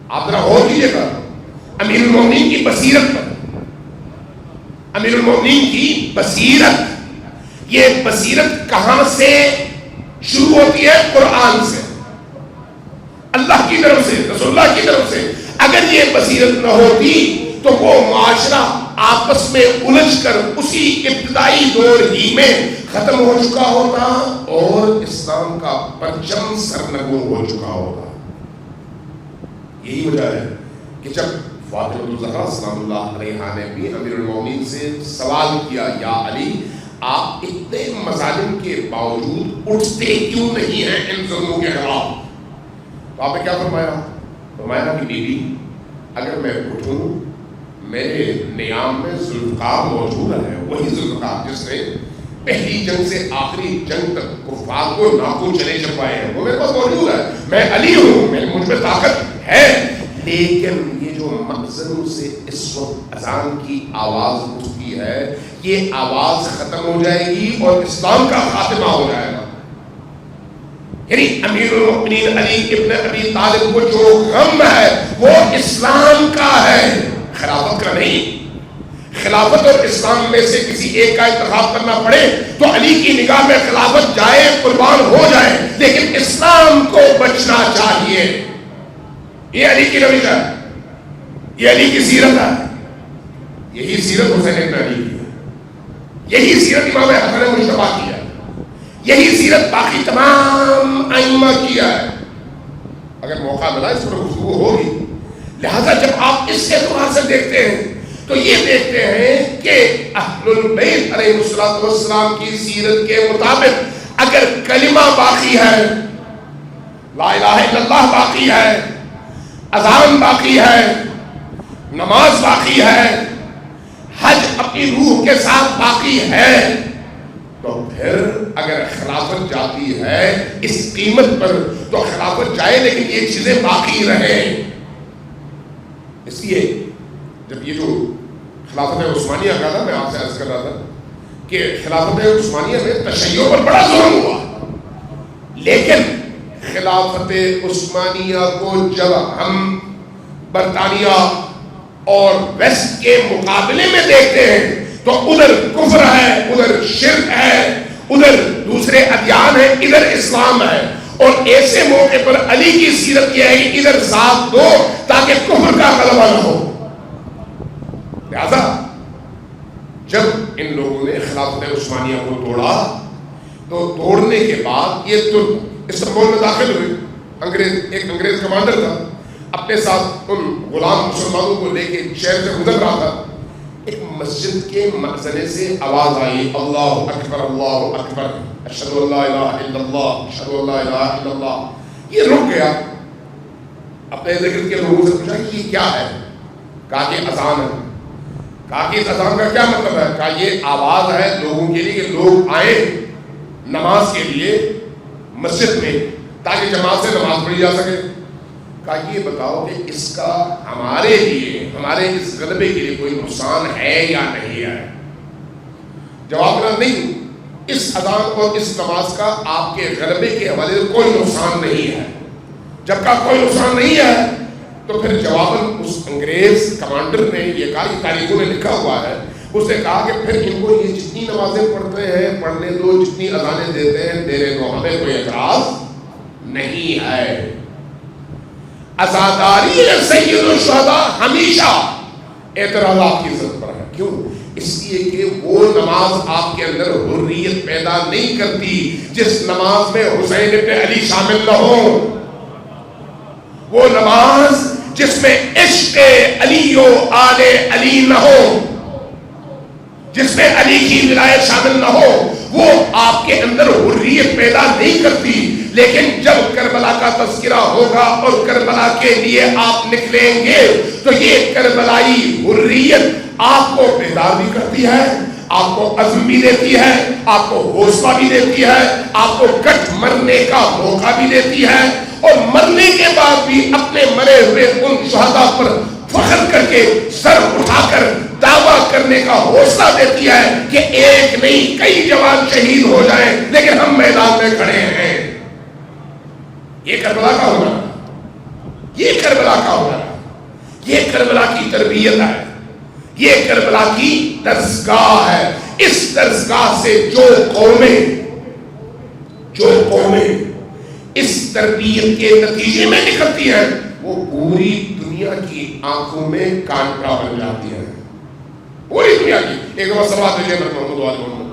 آپ ذرا غور کیجیے گا امیر المومنین کی بصیرت پر. امیر المومنین کی بصیرت، یہ بصیرت کہاں سے شروع ہوتی ہے؟ قرآن سے، اللہ کی طرف سے، رسول اللہ کی طرف سے. اگر یہ بصیرت نہ ہوتی تو وہ معاشرہ آپس میں الجھ کر اسی ابتدائی دور ہی میں ختم ہو چکا ہوتا اور اسلام کا پرچم سرنگوں ہو چکا ہوتا. یہی وجہ ہے کہ جب فاطمہ الزہرا سلام اللہ علیہا نے بھی امیر المومنین سے سوال کیا یا علی آپ اتنے مظالم کے باوجود اٹھتے کیوں نہیں ہیں ان ظلموں کے خلاف؟ تو آپ نے کیا فرمایا؟ فرمایا کہ بی بی اگر میں اٹھوں میرے نیام میں ذوالفقار موجود ہے، وہی ذوالفقار جس نے پہلی جنگ سے آخری جنگ تک کفار کو ناخن چلے چپائے ہیں، وہ میرے پاس موجود ہے. میں علی ہوں، مجھ میں طاقت ہے، لیکن یہ جو مخزن سے اس وقت اذان کی آواز اٹھتی ہے یہ آواز ختم ہو جائے گی اور اسلام کا خاتمہ ہو جائے گا. یعنی امیر المومنین علی ابن ابی طالب کو جو غم ہے وہ اسلام کا ہے، خلافت کا نہیں. خلافت اور اسلام میں سے کسی ایک کا انتخاب کرنا پڑے تو علی کی نگاہ میں خلافت جائے، قربان ہو جائے، لیکن اسلام کو بچنا چاہیے۔ یہ علی کی روش ہے، یہ علی کی سیرت ہے، یہی سیرت حسین ابن علی کی ہے، یہی سیرت امام حسن مجتبیٰ کی ہے، یہی سیرت باقی تمام ائمہ کی ہے۔ اگر موقع ملا اس پر گفتگو ہوگی، لہذا جب آپ اس اعتبار سے دیکھتے ہیں تو یہ دیکھتے ہیں کہ اہل البیت علیہ السلام کی سیرت کے مطابق اگر کلمہ باقی ہے، لا الہ الا اللہ باقی ہے، اذان باقی ہے، نماز باقی ہے، حج اپنی روح کے ساتھ باقی ہے، تو پھر اگر خلافت جاتی ہے اس قیمت پر تو خلافت جائے، لیکن یہ چیزیں باقی رہیں۔ اس لیے جب یہ جو خلافت عثمانیہ کا تھا، میں آپ سے عرض کر رہا تھا کہ خلافت عثمانیہ میں تشیع پر بڑا ظلم ہوا، لیکن خلافت عثمانیہ کو جب ہم برطانیہ اور ویسٹ کے مقابلے میں دیکھتے ہیں تو ادھر کفر ہے، ادھر شرک ہے، ادھر دوسرے ادیان ہیں، ادھر اسلام ہے، اور ایسے موقع پر علی کی سیرت یہ ہے کہ ادھر ساتھ دو تاکہ کفر کا غلبہ نہ ہو۔ لہذا جب ان لوگوں نے خلافت عثمانیہ کو توڑا تو توڑنے کے بعد یہ تو استنبول میں داخل ہوئے، ایک انگریز کمانڈر تھا، اپنے ساتھ ان غلام مسلمانوں کو لے کے شہر سے گزر رہا تھا، ایک مسجد کے مأذن سے آواز آئی، اللہ اکبر اللہ اکبر، اشہد ان لا الہ الا اللہ اشہد ان لا الہ الا اللہ۔ یہ رک گیا، اپنے ذکر کے لوگوں سے پوچھا کہ یہ کیا ہے؟ کہا کہ اذان ہے۔ کہا کہ اس اذان کا کیا مطلب ہے؟ کہا یہ آواز ہے لوگوں کے لیے کہ لوگ آئیں نماز کے لیے مسجد میں تاکہ جماعت سے نماز پڑھی جا سکے۔ کہا یہ بتاؤ کہ اس کا ہمارے لیے، ہمارے اس غلبے کے لیے کوئی نقصان ہے یا نہیں ہے؟ جواب ملا نہیں، اس اذان اور اس نماز کا آپ کے غلبے کے حوالے سے کوئی نقصان نہیں ہے۔ جب کا کوئی نقصان نہیں ہے تو پھر جواباً اس انگریز کمانڈر نے یہ کہا، یہ تاریخوں میں لکھا ہوا ہے، اس نے کہا کہ پھر ان کو یہ جتنی نمازیں پڑھتے ہیں پڑھنے دو، جتنی اذانیں دیتے ہیں دینے دو، ہمیں کوئی اعتراض نہیں ہے۔ عزاداری سید الشہداء ہمیشہ اعتراضات کی ضرورت پر ہے۔ کیوں؟ اس لیے کہ وہ نماز آپ کے اندر حریت پیدا نہیں کرتی جس نماز میں حسین ابن علی شامل نہ ہو، وہ نماز جس میں عشق علی و آل علی نہ ہو، جس میں علی کی ولایت شامل نہ ہو، وہ آپ کے اندر حریت پیدا نہیں کرتی۔ لیکن جب کربلا کا تذکرہ ہوگا اور کربلا کے لیے آپ نکلیں گے تو یہ کربلائی حریت آپ کو بیدار بھی کرتی ہے، آپ کو عزم بھی دیتی ہے، آپ کو حوصلہ بھی دیتی ہے، آپ کو کٹ مرنے کا موقع بھی دیتی ہے، اور مرنے کے بعد بھی اپنے مرے ہوئے ان شہداء پر فخر کر کے سر اٹھا کر دعویٰ کرنے کا حوصلہ دیتی ہے کہ ایک نہیں کئی جوان شہید ہو جائیں لیکن ہم میدان میں کھڑے ہیں۔ یہ کربلا کا ہونا، یہ کربلا کا ہونا، یہ کربلا کی تربیت ہے، یہ کربلا کی درسگاہ ہے۔ اس درسگاہ سے جو قومیں اس تربیت کے نتیجے میں نکلتی ہیں وہ پوری دنیا کی آنکھوں میں کانٹا بن جاتی ہیں، پوری دنیا کی۔ ایک بار سلوات دیجیے محمد وآل محمد۔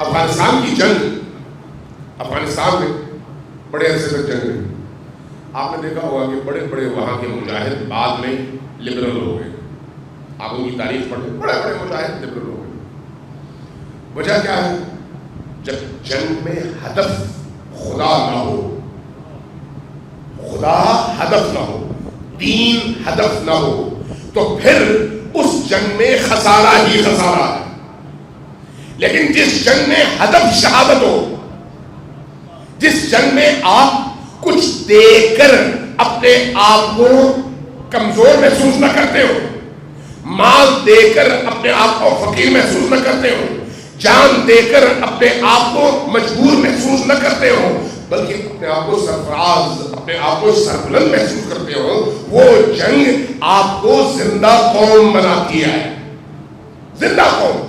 افغانستان کی جنگ، افغانستان میں بڑے عرصے تک جنگ رہی، آپ نے دیکھا ہوگا کہ بڑے بڑے وہاں کے مجاہد بعد میں لبرل ہو گئے، آپ ان کی تاریخ پڑھیں، بڑے بڑے مجاہد لبرل ہو گئے۔ وجہ کیا ہے؟ جب جنگ میں ہدف خدا نہ ہو، خدا ہدف نہ ہو، دین ہدف نہ ہو، تو پھر اس جنگ میں خسارہ ہی خسارہ ہے۔ لیکن جس جنگ میں ہدف شہادت ہو، جس جنگ میں آپ کچھ دے کر اپنے آپ کو کمزور محسوس نہ کرتے ہو، مال دے کر اپنے آپ کو فقیر محسوس نہ کرتے ہو، جان دے کر اپنے آپ کو مجبور محسوس نہ کرتے ہو، بلکہ اپنے آپ کو سرفراز، اپنے آپ کو سربلند محسوس کرتے ہو، وہ جنگ آپ کو زندہ قوم بناتی ہے، زندہ قوم۔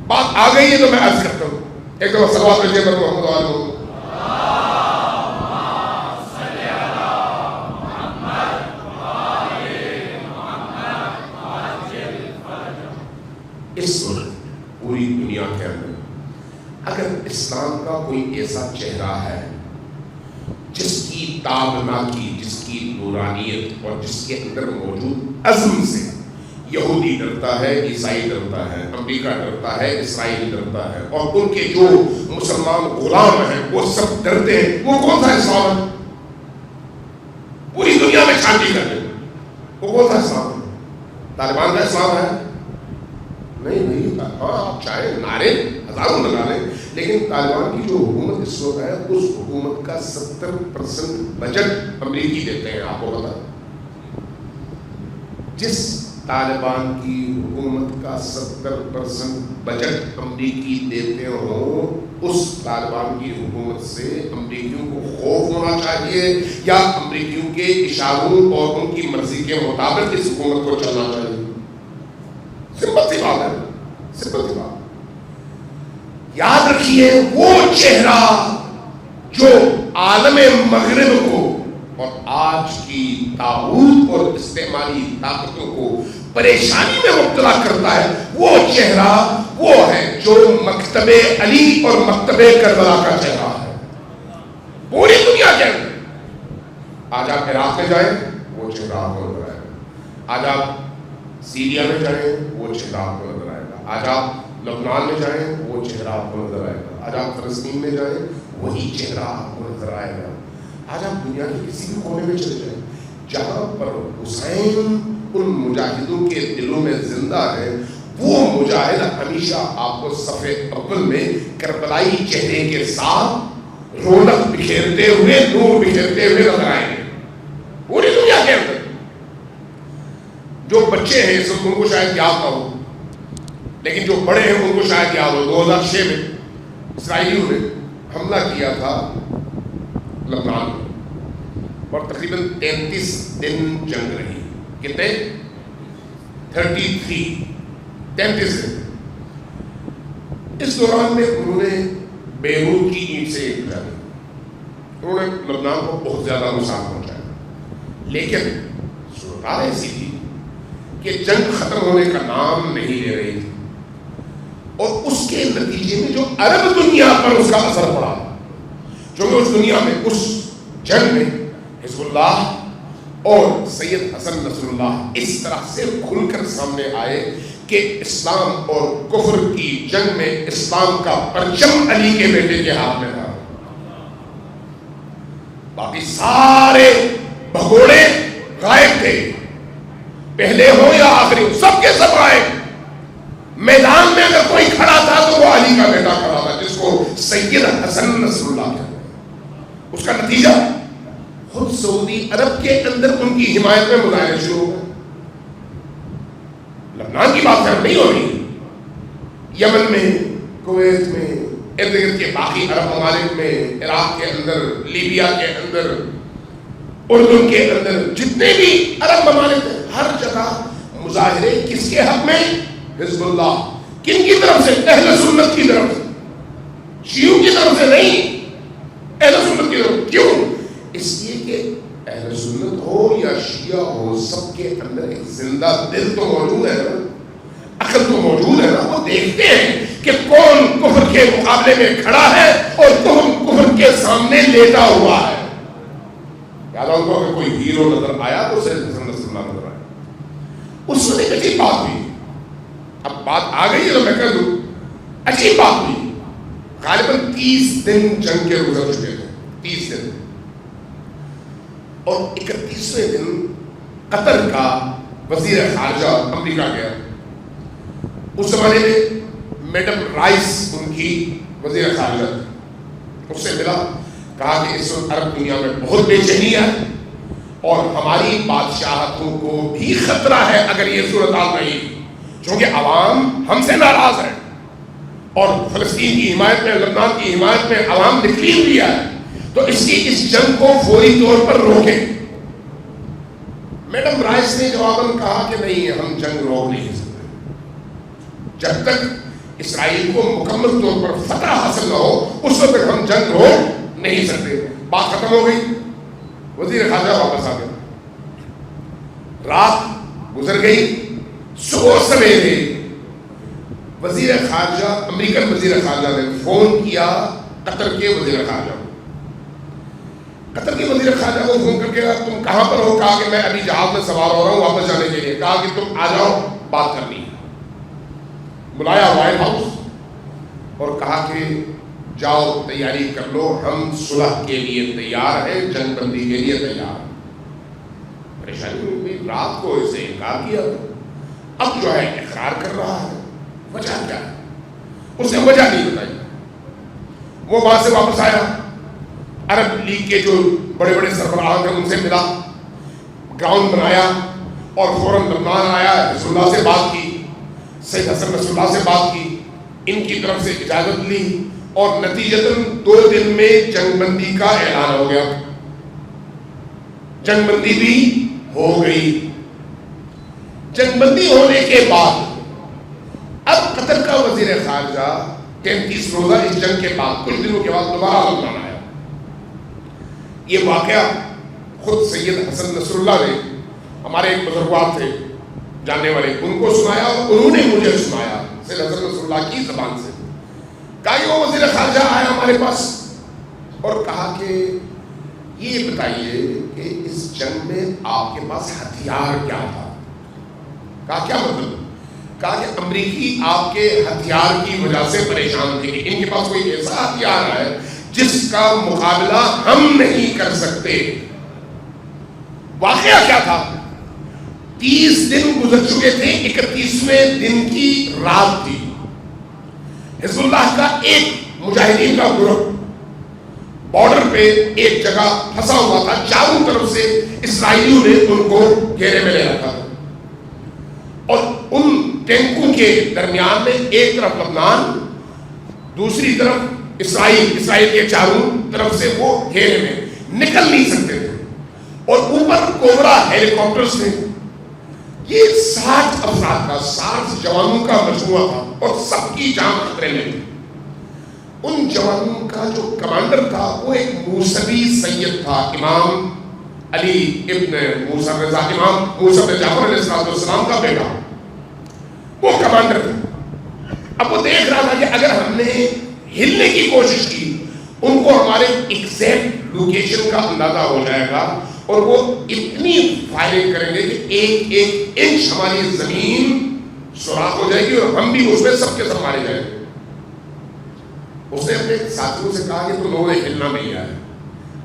بات آ گئی ہے تو میں عرض کرتا ہوں، ایک دفعہ صلوات بھیجیے پر محمد وآلہ اس وقت پوری دنیا کے اندر اگر اسلام کا کوئی ایسا چہرہ ہے جس کی تابناکی، جس کی نورانیت اور جس کے اندر موجود عزم سے یہودی ڈرتا ہے، عیسائی ڈرتا ہے، امریکہ ڈرتا ہے، اسرائیل ڈرتا ہے، اور ان کے جو مسلمان غلام ہیں وہ سب ڈرتے ہیں، وہ کون سا اسلام ہے؟ پوری دنیا میں چھانٹی کر لیں، وہ کون سا اسلام ہے؟ طالبان کا اسلام ہے؟ نہیں، ہاں آپ چاہے نعرے ہزاروں لگا لیں، لیکن طالبان کی جو حکومت اس وقت ہے اس حکومت کا 70% بجٹ امریکی دیتے ہیں، آپ کو پتا ہے؟ جس طالبان کی حکومت کا 70% بجٹ امریکی دیتے ہوں، اس طالبان کی حکومت سے امریکیوں کو خوف ہونا چاہیے یا امریکیوں کے اشاروں اور ان کی مرضی کے مطابق اس حکومت کو چلنا چاہیے؟ سمپل سی بات ہے، سمپل سی بات۔ یاد رکھیے وہ چہرہ جو عالم مغرب کو اور آج کی طاغوت اور استعماری طاقتوں کو پریشانی میں مبتلا کرتا ہے، وہ چہرہ وہ ہے جو مکتب علی اور مکتب کربلا کا چہرہ ہے پوری دنیا کے اندر۔ آج آپ عراق میں جائیں وہ چہرہ آپ کو نظر آئے گا، آج آپ سیریا میں جائیں وہ چہرہ آپ کو نظر آئے گا، آج آپ لبنان میں جائیں وہ چہرہ آپ کو نظر آئے گا، آج آپ فلسطین میں جائیں وہی چہرہ آپ کو نظر آئے گا، آج آپ دنیا کے کسی بھی کونے میں چلے جائیں جہاں پر حسین ان مجاہدوں کے دلوں میں زندہ ہے، وہ مجاہد ہمیشہ آپ کو صف اول میں کربلائی چہرے کے ساتھ رونق بکھیرتے ہوئے، نور بکھیرتے ہوئے نظر آئیں گے پوری دنیا کے اندر۔ جو بچے ہیں اس وقت ان کو شاید یاد نہ ہو، لیکن جو بڑے ہیں ان کو شاید یاد ہو، 2006 میں اسرائیلیوں نے حملہ کیا تھا لبنان میں، اور تقریباً 33 دن جنگ رہی۔ کتنے؟ 33 دن۔ اس دوران میں انہوں نے بیروت کی اینٹ سے ایک ڈالی، انہوں نے لبنان کو بہت زیادہ نقصان پہنچایا، لیکن صورتحال ایسی تھی کہ جنگ ختم ہونے کا نام نہیں لے رہی تھی، اور اس کے نتیجے میں جو عرب دنیا پر اس کا اثر پڑا، جو کہ اس دنیا میں اس جنگ میں حزب اللہ اور سید حسن نصر اللہ اس طرح سے کھل کر سامنے آئے کہ اسلام اور کفر کی جنگ میں اسلام کا پرچم علی کے بیٹے کے ہاتھ میں تھا، باقی سارے بھگوڑے غائب تھے، پہلے ہو یا آخری ہو، سب کے سب غائب۔ میدان میں اگر کوئی کھڑا تھا تو وہ علی کا بیٹا کھڑا تھا، جس کو سید حسن نصر اللہ کہتے ہیں۔ اس کا نتیجہ خود سعودی عرب کے اندر ان کی حمایت میں مظاہرے شروع ہو گئے۔ لبنان کی بات نہیں ہو رہی، یمن میں، کویت میں، ارد گرد کے باقی عرب ممالک میں، عراق کے اندر، لیبیا کے اندر، اردن کے اندر، جتنے بھی عرب ممالک ہیں، ہر جگہ مظاہرے کس کے حق میں؟ حزب اللہ۔ کن کی طرف سے؟ اہل سنت کی طرف سے، شیعوں کی طرف سے نہیں، اہل سنت کی طرف۔ کیوں؟ اس لیے کہ اہل سنت ہو یا شیعہ ہو، سب کے اندر ایک زندہ دل تو موجود ہے نا، عقل تو موجود ہے نا، وہ دیکھتے ہیں کہ کون کفر کے مقابلے میں کھڑا ہے اور کون کفر کے سامنے لیٹا ہوا ہے۔ یاد ان کو اگر کوئی ہیرو نظر آیا تو سید حسن نصر اللہ نظر آیا۔ اس وقت ایک عجیب بات ہوئی، اب بات آ گئی ہے تو میں کہہ دوں، عجیب بات ہوئی۔ غالباً 30 دن جنگ کے گزر چکے تھے، 30 دن، اور 31ویں دن قطر کا وزیر خارجہ امریکہ گیا۔ اس زمانے میں میڈم رائس ان کی وزیر خارجہ تھی، اس سے ملا، کہا کہ اس وقت عرب دنیا میں بہت بے چینی ہے اور ہماری بادشاہتوں کو بھی خطرہ ہے اگر یہ صورتحال رہی، چونکہ عوام ہم سے ناراض ہے اور فلسطین کی حمایت میں، لبنان کی حمایت میں عوام نکلی ہوئی ہے، تو اس جنگ کو فوری طور پر روکیں. میڈم رائس نے جواباً کہا کہ نہیں، ہم جنگ روک نہیں سکتے جب تک اسرائیل کو مکمل طور پر فتح حاصل نہ ہو، اس وقت تک ہم جنگ روک نہیں سکتے. بات ختم ہو گئی. وزیر خارجہ واپس آ گیا. رات گزر گئی. صبح سویرے وزیر خارجہ، امریکن وزیر خارجہ نے فون کیا قطر کے وزیر خارجہ کو. قطر کے وزیر خارجہ کو فون کر کے تم کہاں پر ہو؟ کہا کہ میں ابھی جہاز میں سوار ہو رہا ہوں واپس جانے کے لیے. کہا کہ تم آ جاؤ، بات کرنی ہے. بلایا وائٹ ہاؤس اور کہا کہ جاؤ تیاری کر لو، ہم صلح کے لیے تیار ہیں، جنگ بندی کے لیے تیار. پریشانی ہوئی، رات کو اسے انکار کیا، اب جو ہے اقرار کر رہا ہے. وجہ کیا ہے؟ اس نے وجہ نہیں بتائی. وہ وہاں سے واپس آیا، عرب لیگ کے جو بڑے بڑے سربراہ ہیں ان سے ملا، گراؤنڈ بنایا اور فوراً لبنان آیا، حزب اللہ سے بات کی، سید حسن نصر اللہ سے بات کی، ان کی طرف سے اجازت لی اور نتیجتاً 2 دن میں جنگ بندی کا اعلان ہو گیا. جنگ بندی بھی ہو گئی. جنگ بندی ہونے کے بعد اب قطر کا وزیر خارجہ 33 روزہ اس جنگ کے بعد کچھ دنوں کے بعد دوبارہ لبنان آیا. یہ واقعہ خود سید حسن نصر اللہ نے، ہمارے ایک بزرگوار تھے جاننے والے، ان کو سنایا اور انہوں نے مجھے سنایا سید حسن نصر اللہ کی زبان سے. کہا کہ وہ وزیر خارجہ آیا ہمارے پاس اور کہا کہ یہ بتائیے کہ اس جنگ میں آپ کے پاس ہتھیار کیا تھا؟ کہا کیا مطلب؟ کہا کہ امریکی آپ کے ہتھیار کی وجہ سے پریشان تھے کہ ان کے پاس کوئی ایسا ہتھیار ہے جس کا مقابلہ ہم نہیں کر سکتے. واقعہ کیا تھا؟ 30 دن گزر چکے تھے، 31ویں دن کی رات تھی. حزب اللہ کا ایک مجاہدین کا گروپ بارڈر پہ ایک جگہ پھنسا ہوا تھا. چاروں طرف سے اسرائیلیوں نے ان کو گھیرے میں لے رکھا تھا اور ان ٹینکوں کے درمیان میں ایک طرف لبنان، دوسری طرف اسرائیل کے چاروں طرف سے وہ گھیرے میں نکل نہیں سکتے تھے. اور اوپر کوبرا ہیلی کاپٹر سے یہ 60 افراد کا، 60 جوانوں کا مجموعہ تھا اور سب کی جان خطرے میں تھی. ان جوانوں کا جو کمانڈر تھا وہ ایک موسوی سید تھا، امام علی ابن موسیٰ رضا، امام موسیٰ بن جعفر علیہ السلام کا بیٹا، وہ کمانڈر تھا. اب وہ دیکھ رہا تھا کہ اگر ہم نے ہلنے کی کوشش کی ان کو ہمارے ایگزیکٹ لوکیشن کا اندازہ ہو جائے گا اور وہ اتنی فائرنگ کریں گے کہ ایک ایک انچ ہماری زمین سوراخ ہو جائے گی اور ہم بھی اس میں سب کے سب مارے جائیں گے. اس نے اپنے ساتھیوں سے کہا کہ تم لوگوں نے ہلنا نہیں ہے،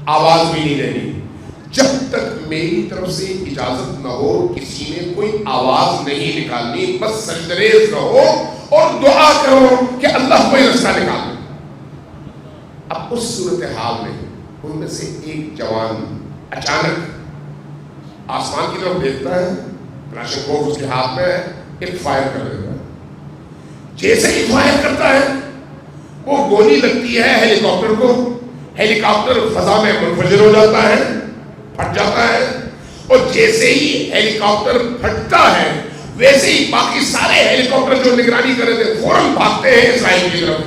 آواز بھی نہیں دینی، جب تک میری طرف سے اجازت نہ ہو کسی نے کوئی آواز نہیں نکالنی، بس سجدریز رہو اور دعا کرو کہ اللہ کوئی رستہ نکال دے. اب اس صورتحال میں ان میں سے ایک جوان اچانک آسمان کی طرف دیکھتا ہے، کلاشنکوف اس کے ہاتھ میں ہے، ایک فائر کر دیتا ہے. جیسے ہی فائر کرتا ہے وہ گولی لگتی ہے ہیلی کاپٹر کو، ہیلی کاپٹر فضا میں منفجر ہو جاتا ہے، پھٹ جاتا ہے. اور جیسے ہی ہیلی کاپٹر پھٹتا ہے ویسے ہی باقی سارے ہیلی کاپٹر جو نگرانی کر رہے تھے فوراً بھاگتے ہیں اسرائیل کی طرف.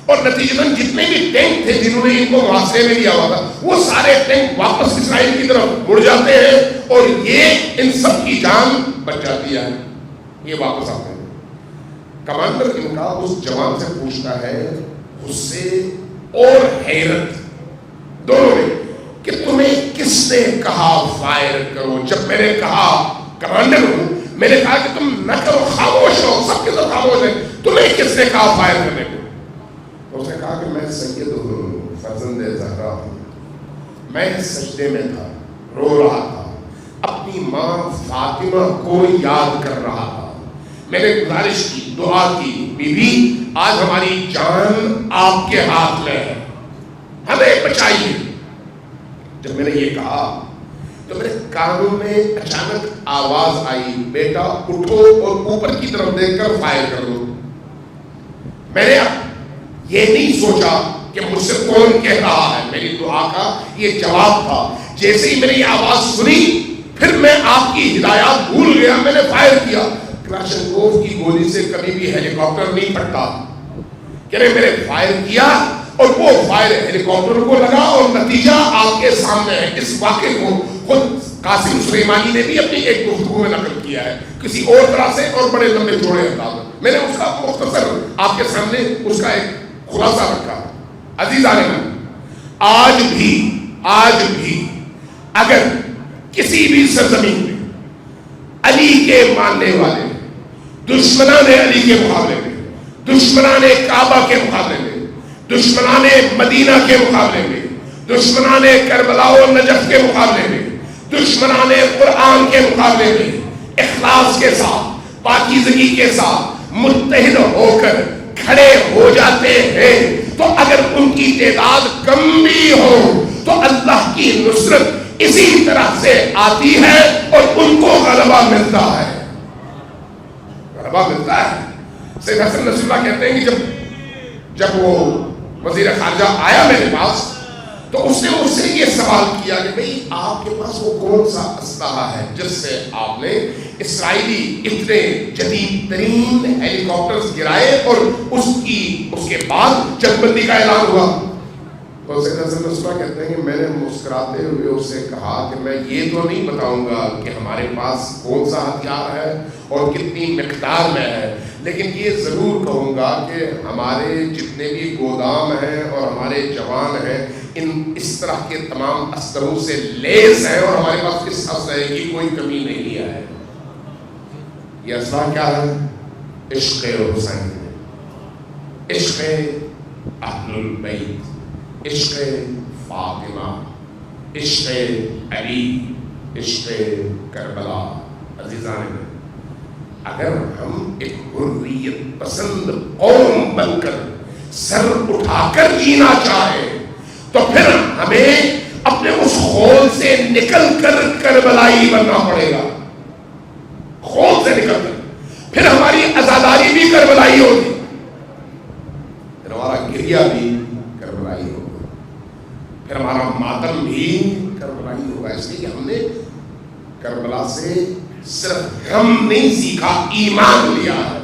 اور نتیجتاً جتنے بھی ٹینک تھے جنہوں نے ان کو محاصرے میں لیا ہوا تھا وہ سارے ٹینک واپس اسرائیل کی طرف مڑ جاتے ہیں اور یہ ان سب کی جان بچ جاتی ہے. یہ واپس آتے ہیں. کمانڈر ان کا اس جوان سے پوچھتا ہے غصے اور حیرت دونوں میں کہ تمہیں کس نے کہا فائر کرو؟ جب میں نے کہا کمانڈر ہوں، میں نے کہا کہ تم نہ کرو، خاموش ہو، سب کے سب خاموش ہیں، تمہیں کس نے کہا فائر کرنے کو؟ اس نے کہا کہ میں سید ہوں، فرزند زہرا ہوں، میں سجدے میں تھا، رو رہا تھا، اپنی ماں فاطمہ کو یاد کر رہا تھا. میں نے گزارش کی، دعا کی، بی بی آج ہماری جان آپ کے ہاتھ میں ہے، ہمیں بچائیے. جب میں نے یہ کہا تو میرے کانوں میں اچانک آواز آئی، بیٹا اٹھو اور اوپر کی طرف دیکھ کر فائر کر دو. میں نے اب یہ نہیں سوچا کہ مجھ سے کون کہہ رہا ہے. میری دعا کا یہ جواب تھا. جیسے ہی میں نے یہ آواز سنی پھر میں آپ کی ہدایات بھول گیا, میں نے فائر کیا. کلاشنکوف کی گولی سے کبھی بھی ہیلی کاپٹر نہیں پھٹتا. میں نے فائر کیا اور وہ فائر ہیلی کاپٹر کو لگا اور نتیجہ آپ کے سامنے ہے. اس واقعے کو خود قاسم سلیمانی نے بھی اپنی ایک گفتگو میں نقل کیا ہے کسی اور طرح سے اور بڑے لمبے چوڑے انداز میں. میں نے اس کا مختصر آپ کے سامنے اس کا ایک خلاصہ رکھا. عزیزان من, آج بھی اگر کسی بھی سرزمین میں علی کے ماننے والے دشمنان علی کے مقابلے میں, دشمنان کعبہ کے مقابلے میں, دشمنان مدینہ کے مقابلے میں, دشمنان کربلا و نجف کے مقابلے میں, دشمنان قرآن کے مقابلے میں اخلاص کے ساتھ پاکیزگی کے ساتھ متحد ہو کر کھڑے ہو جاتے ہیں تو اگر ان کی تعداد کم بھی ہو تو اللہ کی نصرت اسی طرح سے آتی ہے اور ان کو غلبہ ملتا ہے. غلبہ ملتا ہے. سید حسن نصر اللہ کہتے ہیں کہ جب وہ وزیر خارجہ آیا میرے پاس تو اس نے مجھ سے یہ سوال کیا کہ بھئی آپ کے پاس وہ کون سا اسلحہ ہے جس سے آپ نے اسرائیلی اتنے جدید ترین ہیلی کاپٹرز گرائے اور اس کے بعد جنگ بندی کا اعلان ہوا. تو سید حسن نصر اللہ کہتے ہیں کہ میں نے مسکراتے ہوئے اس سے کہا کہ میں یہ تو نہیں بتاؤں گا کہ ہمارے پاس کون سا ہتھیار ہے اور کتنی مقدار میں ہے, لیکن یہ ضرور کہوں گا کہ ہمارے جتنے بھی گودام ہیں اور ہمارے جوان ہیں اس طرح کے تمام اسلحوں سے لیس ہیں اور ہمارے پاس اس اسلحے کی کوئی کمی نہیں ہے. یہ اسلحہ کیا ہے؟ عشق حسین, عشق اہل البیت, عشق فاطمہ, عشق علی, عشق کربلا. عزیزان, اگر ہم ایک حریت پسند قوم بن کر سر اٹھا کر جینا چاہیں تو پھر ہمیں اپنے اس خول سے نکل کر کربلائی بننا پڑے گا. خول سے نکل کر پھر ہماری عزاداری بھی کربلائی ہوگی, پھر ہمارا گریہ بھی کربلائی ہوگا, پھر ہمارا ماتم بھی کربلائی ہوگا. اس لیے کہ ہم نے کربلا سے صرف غم نہیں سیکھا, ایمان لیا ہے.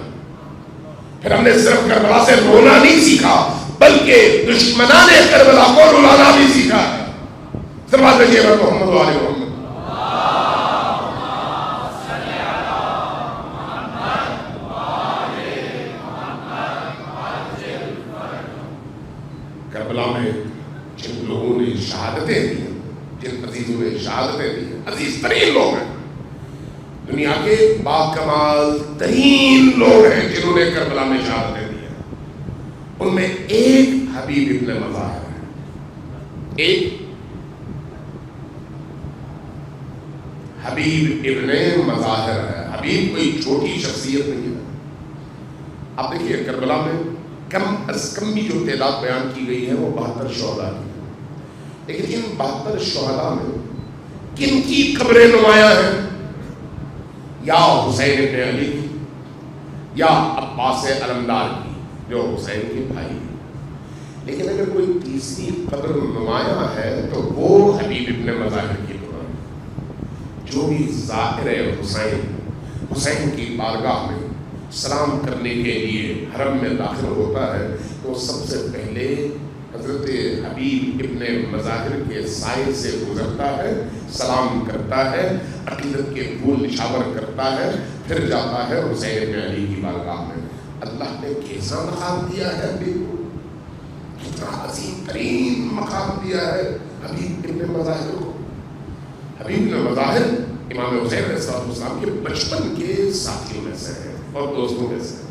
پھر ہم نے صرف کربلا سے رونا نہیں سیکھا بلکہ دشمنان کربلا کو رلانا بھی سیکھا ہے. سلوات بھیجیے محمد و آل محمد. کربلا میں جن لوگوں نے شہادتیں دی, جن عزیزوں نے شہادتیں دی, عزیز ترین لوگ ہیں, دنیا کے باکمال ترین لوگ ہیں جنہوں نے کربلا میں شہادتیں دی ہیں. ان میں ایک حبیب ابن مظاہر ہے. ایک حبیب ابن مظاہر ہے. حبیب کوئی چھوٹی شخصیت نہیں ہے. آپ دیکھیے کربلا میں کم از کم بھی جو تعداد بیان کی گئی ہے وہ 72 شہداء کی ہے, لیکن ان 72 شہداء میں کن کی قبریں نمایاں ہیں؟ یا حسین ابن علی کی, یا عباس علمدار کی جو حسین کے بھائی ہیں. لیکن اگر کوئی تیسری قبر نمایاں ہے تو وہ حبیب ابن مظاہر کی قبر ہے. جو بھی زائر حسین کی بارگاہ میں سلام کرنے کے لیے حرم میں داخل ہوتا ہے تو سب سے پہلے حضرت حبیب ابن مظاہر کے سائے سے گزرتا ہے, سلام کرتا ہے, عقیدت کے پھول نشاور کرتا ہے, پھر جاتا ہے حسین ابن علی کی بارگاہ میں. اللہ نے کیسا مقام دیا ہے حبیب کو, کتنا عظیم ترین مقام دیا ہے حبیب ابن مظاہر کو. حبیب ابن مظاہر امام حسین علیہ السلام کے بچپن کے ساتھیوں میں سے ہیں اور دوستوں میں سے.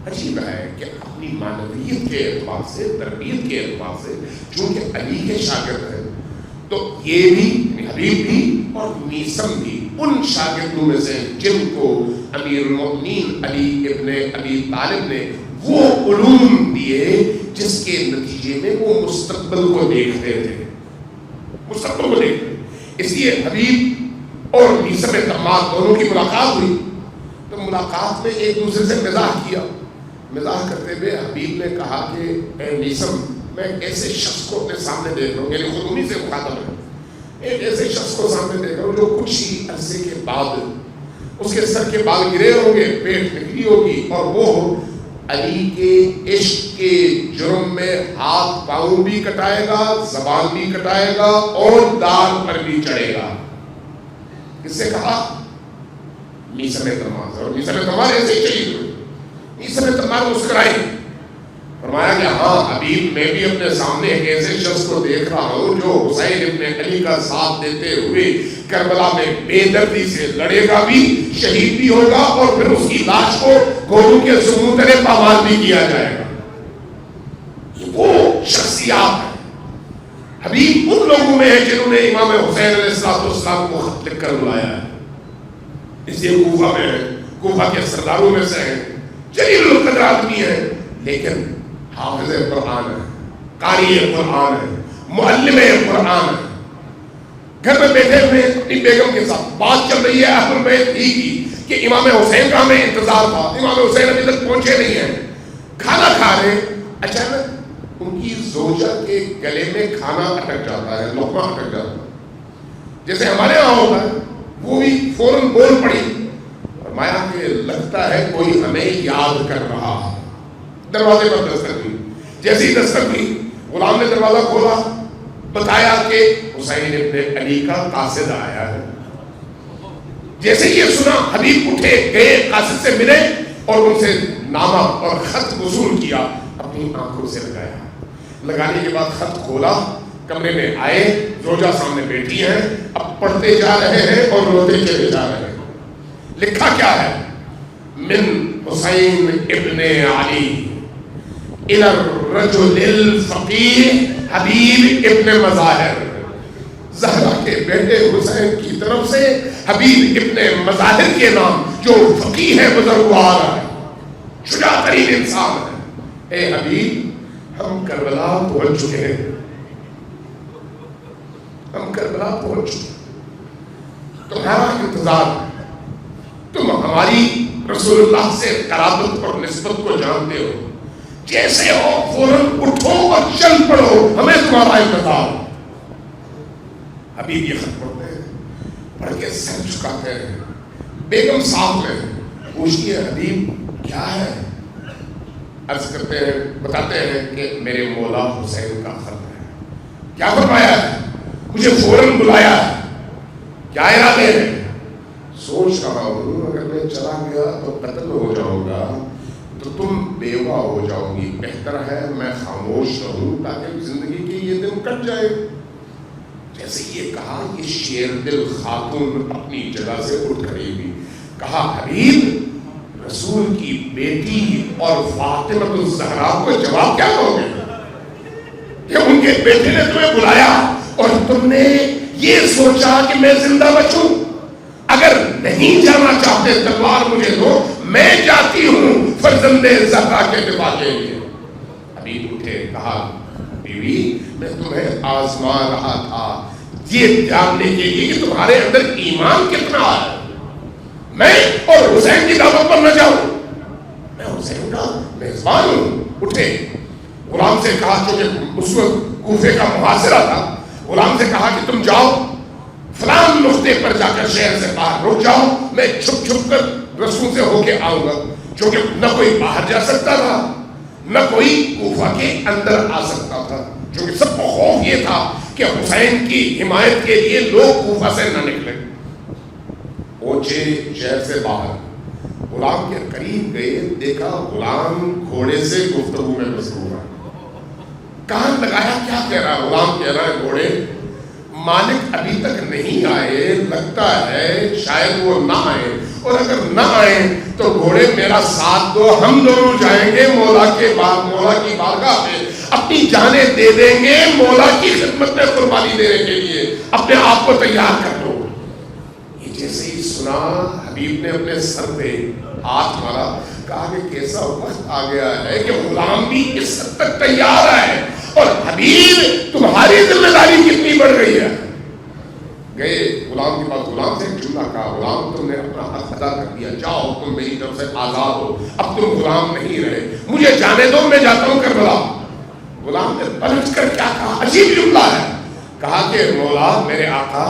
عجیب ہے کہ اپنی معنویت کے اعتبار سے, تربیت کے اعتبار سے چونکہ علی کے شاگرد ہیں تو یہ بھی حبیب بھی اور میثم بھی ان شاگردوں میں سے جن کو امیر المؤمنین علی ابن ابی طالب نے وہ علوم دیے جس کے نتیجے میں وہ مستقبل کو دیکھتے تھے, مستقبل کو دیکھتے. اس لیے حبیب اور میثم تمام دونوں کی ملاقات ہوئی تو ملاقات میں ایک دوسرے سے مزاح کیا. مزاح کرتے ہوئے حبیب نے کہا کہ اے میثم, میں ایک ایسے شخص کو اپنے سامنے دیکھ رہا ہوں، یعنی خود انہی سے مخاطب ہے، ایک ایسے شخص کو سامنے دیکھ رہا ہوں جو کچھ ہی عرصے کے بعد اس کے سر کے بال گرے ہوں گے، پیٹ نکلی ہوگی، اور وہ علی کے عشق کے جرم میں ہاتھ پاؤں بھی کٹائے گا، زبان بھی کٹائے گا، اور دار پر بھی چڑھے گا۔ کس سے کہا؟ میثم تمار سے، اور میثم تمار ایسے ہی چلی ہوئی۔ میثم تمار مسکرائی، فرمایا کہ ہاں حبیب، میں بھی اپنے سامنے ایک ایسے شخص کو دیکھ رہا ہوں جو حسین ابن علی کا ساتھ دیتے ہوئے کربلا میں بے دردی سے لڑے گا بھی، شہید بھی ہوگا، اور پھر اس کی لاش کو گھوڑوں کے سمندر پامال بھی کیا جائے گا۔ یہ وہ شخصیات ہے، حبیب ان لوگوں میں ہے جنہوں نے امام حسین علیہ السلام کو خط لکھ کر بلایا ہے۔ اس لیے کوفہ میں ہے، کوفہ کے سرداروں میں سے ہیں، جلیل القدر آدمی ہے، لیکن حافظ قرآن ہے، قاری قرآن ہے، معلم قرآن ہے۔ گھر میں بیٹھے ہوئے اپنی بیگم کے ساتھ بات چل رہی ہے اہل بیت ہی کی کہ امام حسین کا ہمیں انتظار تھا، امام حسین ابھی تک پہنچے نہیں ہیں۔ کھانا کھا رہے، اچانک ان کی زوجہ کے گلے میں کھانا اٹک جاتا ہے، لقمہ اٹک جاتا ہے، جیسے ہمارے یہاں ہوتا ہے۔ وہ بھی فوراً بول پڑی، فرمایا کہ لگتا ہے کوئی ہمیں یاد کر رہا ہے۔ دروازے پر دستک ہوئی، جیسے ہی دستک ہوئی غلام نے دروازہ کھولا، بتایا کہ حسین ابن علی کا قاصد آیا ہے۔ جیسے یہ سنا حبیب اٹھے گئے، قاصد سے ملے اور ان سے نامہ اور خط وصول کیا، اپنی آنکھوں سے لگانے کے بعد خط کھولا، کمرے میں آئے، زوجہ سامنے بیٹھی ہیں، اب پڑھتے جا رہے ہیں اور روتے چلے جا رہے ہیں۔ لکھا کیا ہے؟ من حسین ابن علی الى الرجل الفقیہ حبیب ابن مظاہر، زہرا کے بیٹے حسین کی طرف سے حبیب ابن مظاہر کے نام، جو فقیہ ہے، بزرگوار ہے، شجاع ترین انسان ہے۔ اے حبیب، ہم کربلا پہنچ چکے ہیں، ہم کربلا پہنچ چکے، تمہارا انتظار ہے، تم ہماری رسول اللہ سے قرابت اور نسبت کو جانتے ہو، جیسے ہو فوراً اٹھو اور چل پڑو، ہمیں تمہارا انتظار۔ حبیب یہ خط پڑھتے ہیں، پڑھ کے سر جھکاتے ہیں، بیگم صاحب میں پوچھتی ہے حبیب کیا ہے؟ عرض کرتے ہیں، بتاتے ہیں کہ میرے مولا حسین کا خط ہے۔ کیا فرمایا ہے؟ مجھے فوراً بلایا ہے، کیا ارادے ہیں؟ سوچ رہا ہوں اگر میں چلا گیا تو قتل ہو جاؤں گا، تو تم بیوہ ہو جاؤ گی، بہتر ہے میں خاموش رہوں تاکہ زندگی کے یہ دن کٹ جائے۔ جیسے یہ کہا، یہ شیر دل خاتون اپنی جگہ سے اٹھ کھڑی ہوئی، کہا حبیب، رسول کی بیٹی اور فاطمہ الزہرا کو جواب کیا دو گے کہ ان کے بیٹے نے تمہیں بلایا اور تم نے یہ سوچا کہ میں زندہ بچوں؟ اگر نہیں جانا چاہتے تلوار مجھے دو، میں جاتی ہوں فرزند زہرا کے دفاع کے لیے۔ حبیب اٹھے، کہا بیوی، میں تمہیں آزما رہا تھا یہ جاننے کے لیے کہ تمہارے اندر ایمان کتنا ہے، میں اور حسین کی دعوت پر نہ جاؤں، میں حسین کا میزبان ہوں۔ اٹھے، غلام سے کہا، چونکہ اس وقت کوفے کا محاصرہ تھا، غلام سے کہا کہ تم جاؤ فلان نقطے پر جا کر شہر سے باہر رک جاؤ، میں چھپ چھپ کر رسول سے ہو کے آؤں گا، کیونکہ نہ کوئی باہر جا سکتا تھا، نہ کوئی کوفہ کے اندر آ سکتا تھا، کیونکہ سب کو خوف یہ تھا کہ حسین کی حمایت کے لیے لوگ کوفہ سے نہ نکلیں۔ پہنچے شہر سے باہر، غلام کے قریب گئے، دیکھا غلام گھوڑے سے گفتگو میں مصروف ہے، کان لگایا کیا کہہ رہا ہے؟ غلام کہہ رہا ہے گھوڑے، مالک ابھی تک نہیں آئے، لگتا ہے شاید وہ نہ آئے، اور اگر نہ آئے تو گھوڑے میرا ساتھ دو، ہم دونوں جائیں گے مولا کے بعد، مولا کی بارگاہ میں اپنی جانیں دے دیں گے، مولا کی خدمت میں قربانی دینے کے لیے اپنے آپ کو تیار کر دو۔ یہ جیسے ہی سنا، حبیب نے اپنے سر پہ ہاتھ مارا، کہا کہ کیسا وقت آ گیا ہے کہ غلام بھی اس حد تک تیار ہے، اور حبیب تمہاری ذمہ داری کتنی بڑھ گئی ہے۔ گئے غلام کے پاس، غلام سے ایک جملہ کہا، غلام تم نے اپنا حق ادا کر دیا، جاؤ تم میری طرف سے آزاد ہو، اب تم غلام نہیں رہے، مجھے جانے دو، میں جاتا ہوں کربلا۔ غلام نے پلٹ کر کیا کہا؟ عجیب جملہ ہے. کہا کہ مولا میرے آقا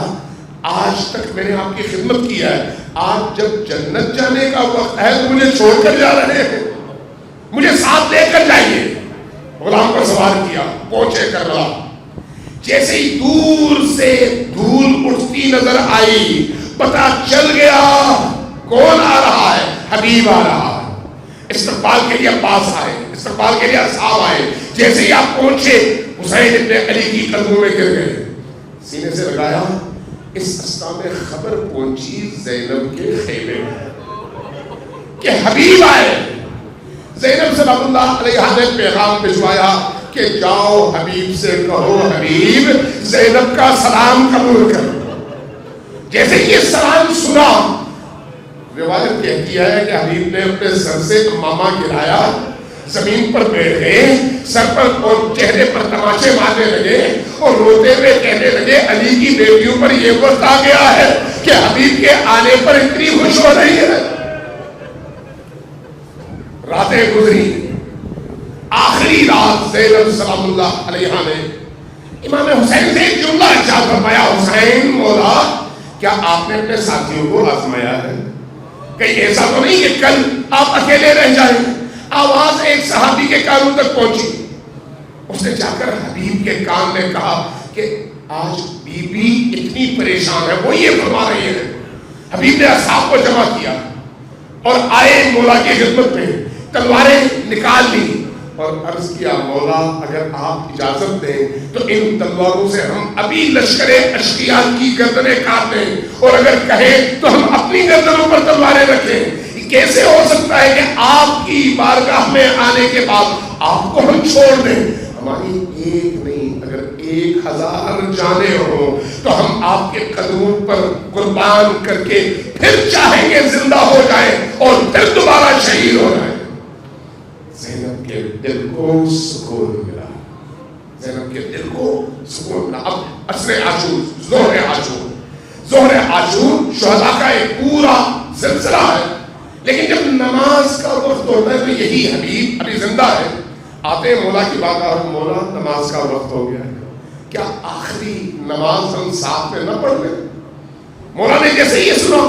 آج تک میں نے آپ کی خدمت کی ہے, آج جب جنت جانے کا وقت ہے تو مجھے چھوڑ کر جا رہے ہیں, مجھے ساتھ لے کر جائیے. غلام کو سوار کیا, پہنچے کربلا. جیسے ہی دور سے دھول اٹھتی نظر آئی پتا چل گیا کون آ رہا ہے, حبیب آ رہا ہے. استقبال کے لیے عباس آئے, استقبال کے لیے اصحاب آئے. جیسے ہی آپ پہنچے حسین ابن علی کی قدموں میں گر گئے, سینے سے لگایا. اس اسنا میں خبر پہنچی زینب کے خیمے میں کہ حبیب آئے. زینب سلام اللہ علیہ نے پیغام بھجوایا کہ جاؤ حبیب سے کہو حبیب زینب کا سلام قبول کرو. جیسے یہ سلام سنا, روایت کہتی ہے کہ حبیب نے اپنے سر سے امامہ گرایا, زمین پر بیٹھ گئے, سر پر اور چہرے پر تماچے مارنے لگے اور روتے ہوئے کہنے لگے علی کی بیٹیوں پر یہ وقت آ گیا ہے کہ حبیب کے آنے پر اتنی خوش ہو رہی ہے. راتیں گزری, آخری رات زینب سلام اللہ علیہ نے امام حسین سے ایک جملہ ارشاد فرمایا, حسین مولا کیا آپ نے اپنے ساتھیوں کو آزمایا ہے؟ کہیں ایسا تو نہیں کہ کل آپ اکیلے رہ جائیں. آواز ایک صحابی کے کانوں تک پہنچی. اس نے جا کر حبیب کے کان میں کہا کہ آج بی بی اتنی پریشان ہے, وہ یہ فرما رہی ہے. حبیب نے اصحاب کو جمع کیا اور آئے مولا کی خدمت میں, تلواریں نکال لی اور عرض کیا مولا اگر آپ اجازت دیں تو ان تلواروں سے ہم ابھی لشکر اشقیاء کی گردنیں کاٹ دیں, اور اگر کہیں تو ہم اپنی گردنوں پر تلواریں رکھیں. کیسے ہو سکتا ہے کہ آپ کی بارگاہ میں آنے کے بعد آپ کو ہم چھوڑ دیں؟ ہماری ایک نہیں اگر 1000 جانیں ہوں تو ہم آپ کے قدموں پر قربان کر کے پھر چاہیں گے زندہ ہو جائیں اور پھر دوبارہ شہید ہو جائیں. زینب کے دل کو سکون ملا, زینب کے دل کو سکون ملا. اب عصر عاشور, ظہر عاشور شہداء کا ایک پورا سلسلہ ہے, لیکن جب نماز کا وقت ہوتا ہے تو یہی حبیب ابھی زندہ ہے, آتے مولا کی بات اور مولا نماز کا وقت ہو گیا ہے, کیا آخری نماز ہم ساتھ میں نہ پڑھ لیں؟ مولا نے جیسے یہ سنا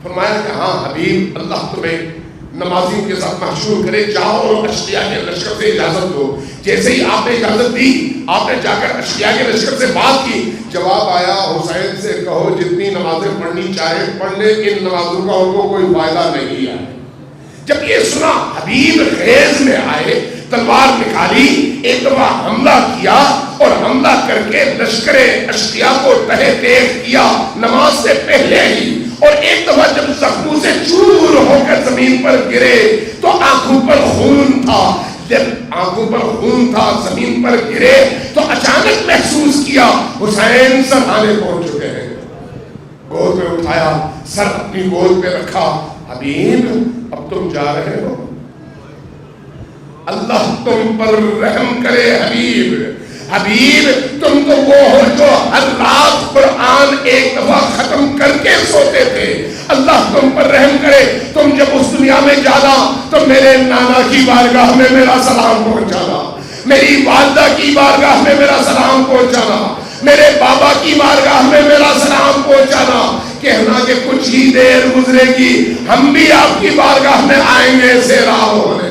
فرمایا کہ ہاں حبیب اللہ تمہیں نمازیوں کے ساتھ محشور کرے, جاؤ اور اشقیاء کے لشکر سے اجازت دو. جیسے ہی آپ نے اجازت دی آپ نے جا کر اشقیاء کے لشکر سے بات کی. جواب آیا حسین سے کہو جتنی نمازیں پڑھنی چاہے پڑھ لے, ان نمازوں کا ان کو کوئی فائدہ نہیں ہے. جب یہ سنا حبیب خیز میں آئے, تلوار نکالی, ایک دفعہ حملہ کیا اور حملہ کر کے لشکر اشقیاء کو تہہ تیغ کیا نماز سے پہلے ہی. اور ایک دفعہ جب زخموں سے چور ہو کر زمین پر گرے تو آنکھوں پر خون تھا. جب آنکھوں پر خون تھا زمین پر گرے تو اچانک محسوس کیا حسین سرحانے پہنچ چکے ہیں. گود میں اٹھایا, سر اپنی گود پہ رکھا. حبیب اب تم جا رہے ہو, اللہ تم پر رحم کرے. حبیب تم تو وہ ہو جو ہر رات قرآن ایک دفعہ ختم کر کے سوتے تھے, اللہ تم پر رحم کرے. تم جب اس دنیا میں جانا تو میرے نانا کی بارگاہ میں میرا سلام پہنچانا, میری والدہ کی بارگاہ میں میرا سلام پہنچانا, میرے بابا کی بارگاہ میں میرا سلام پہنچانا. کہنا کہ کچھ ہی دیر گزرے گی ہم بھی آپ کی بارگاہ میں آئیں گے زیرا ہونے.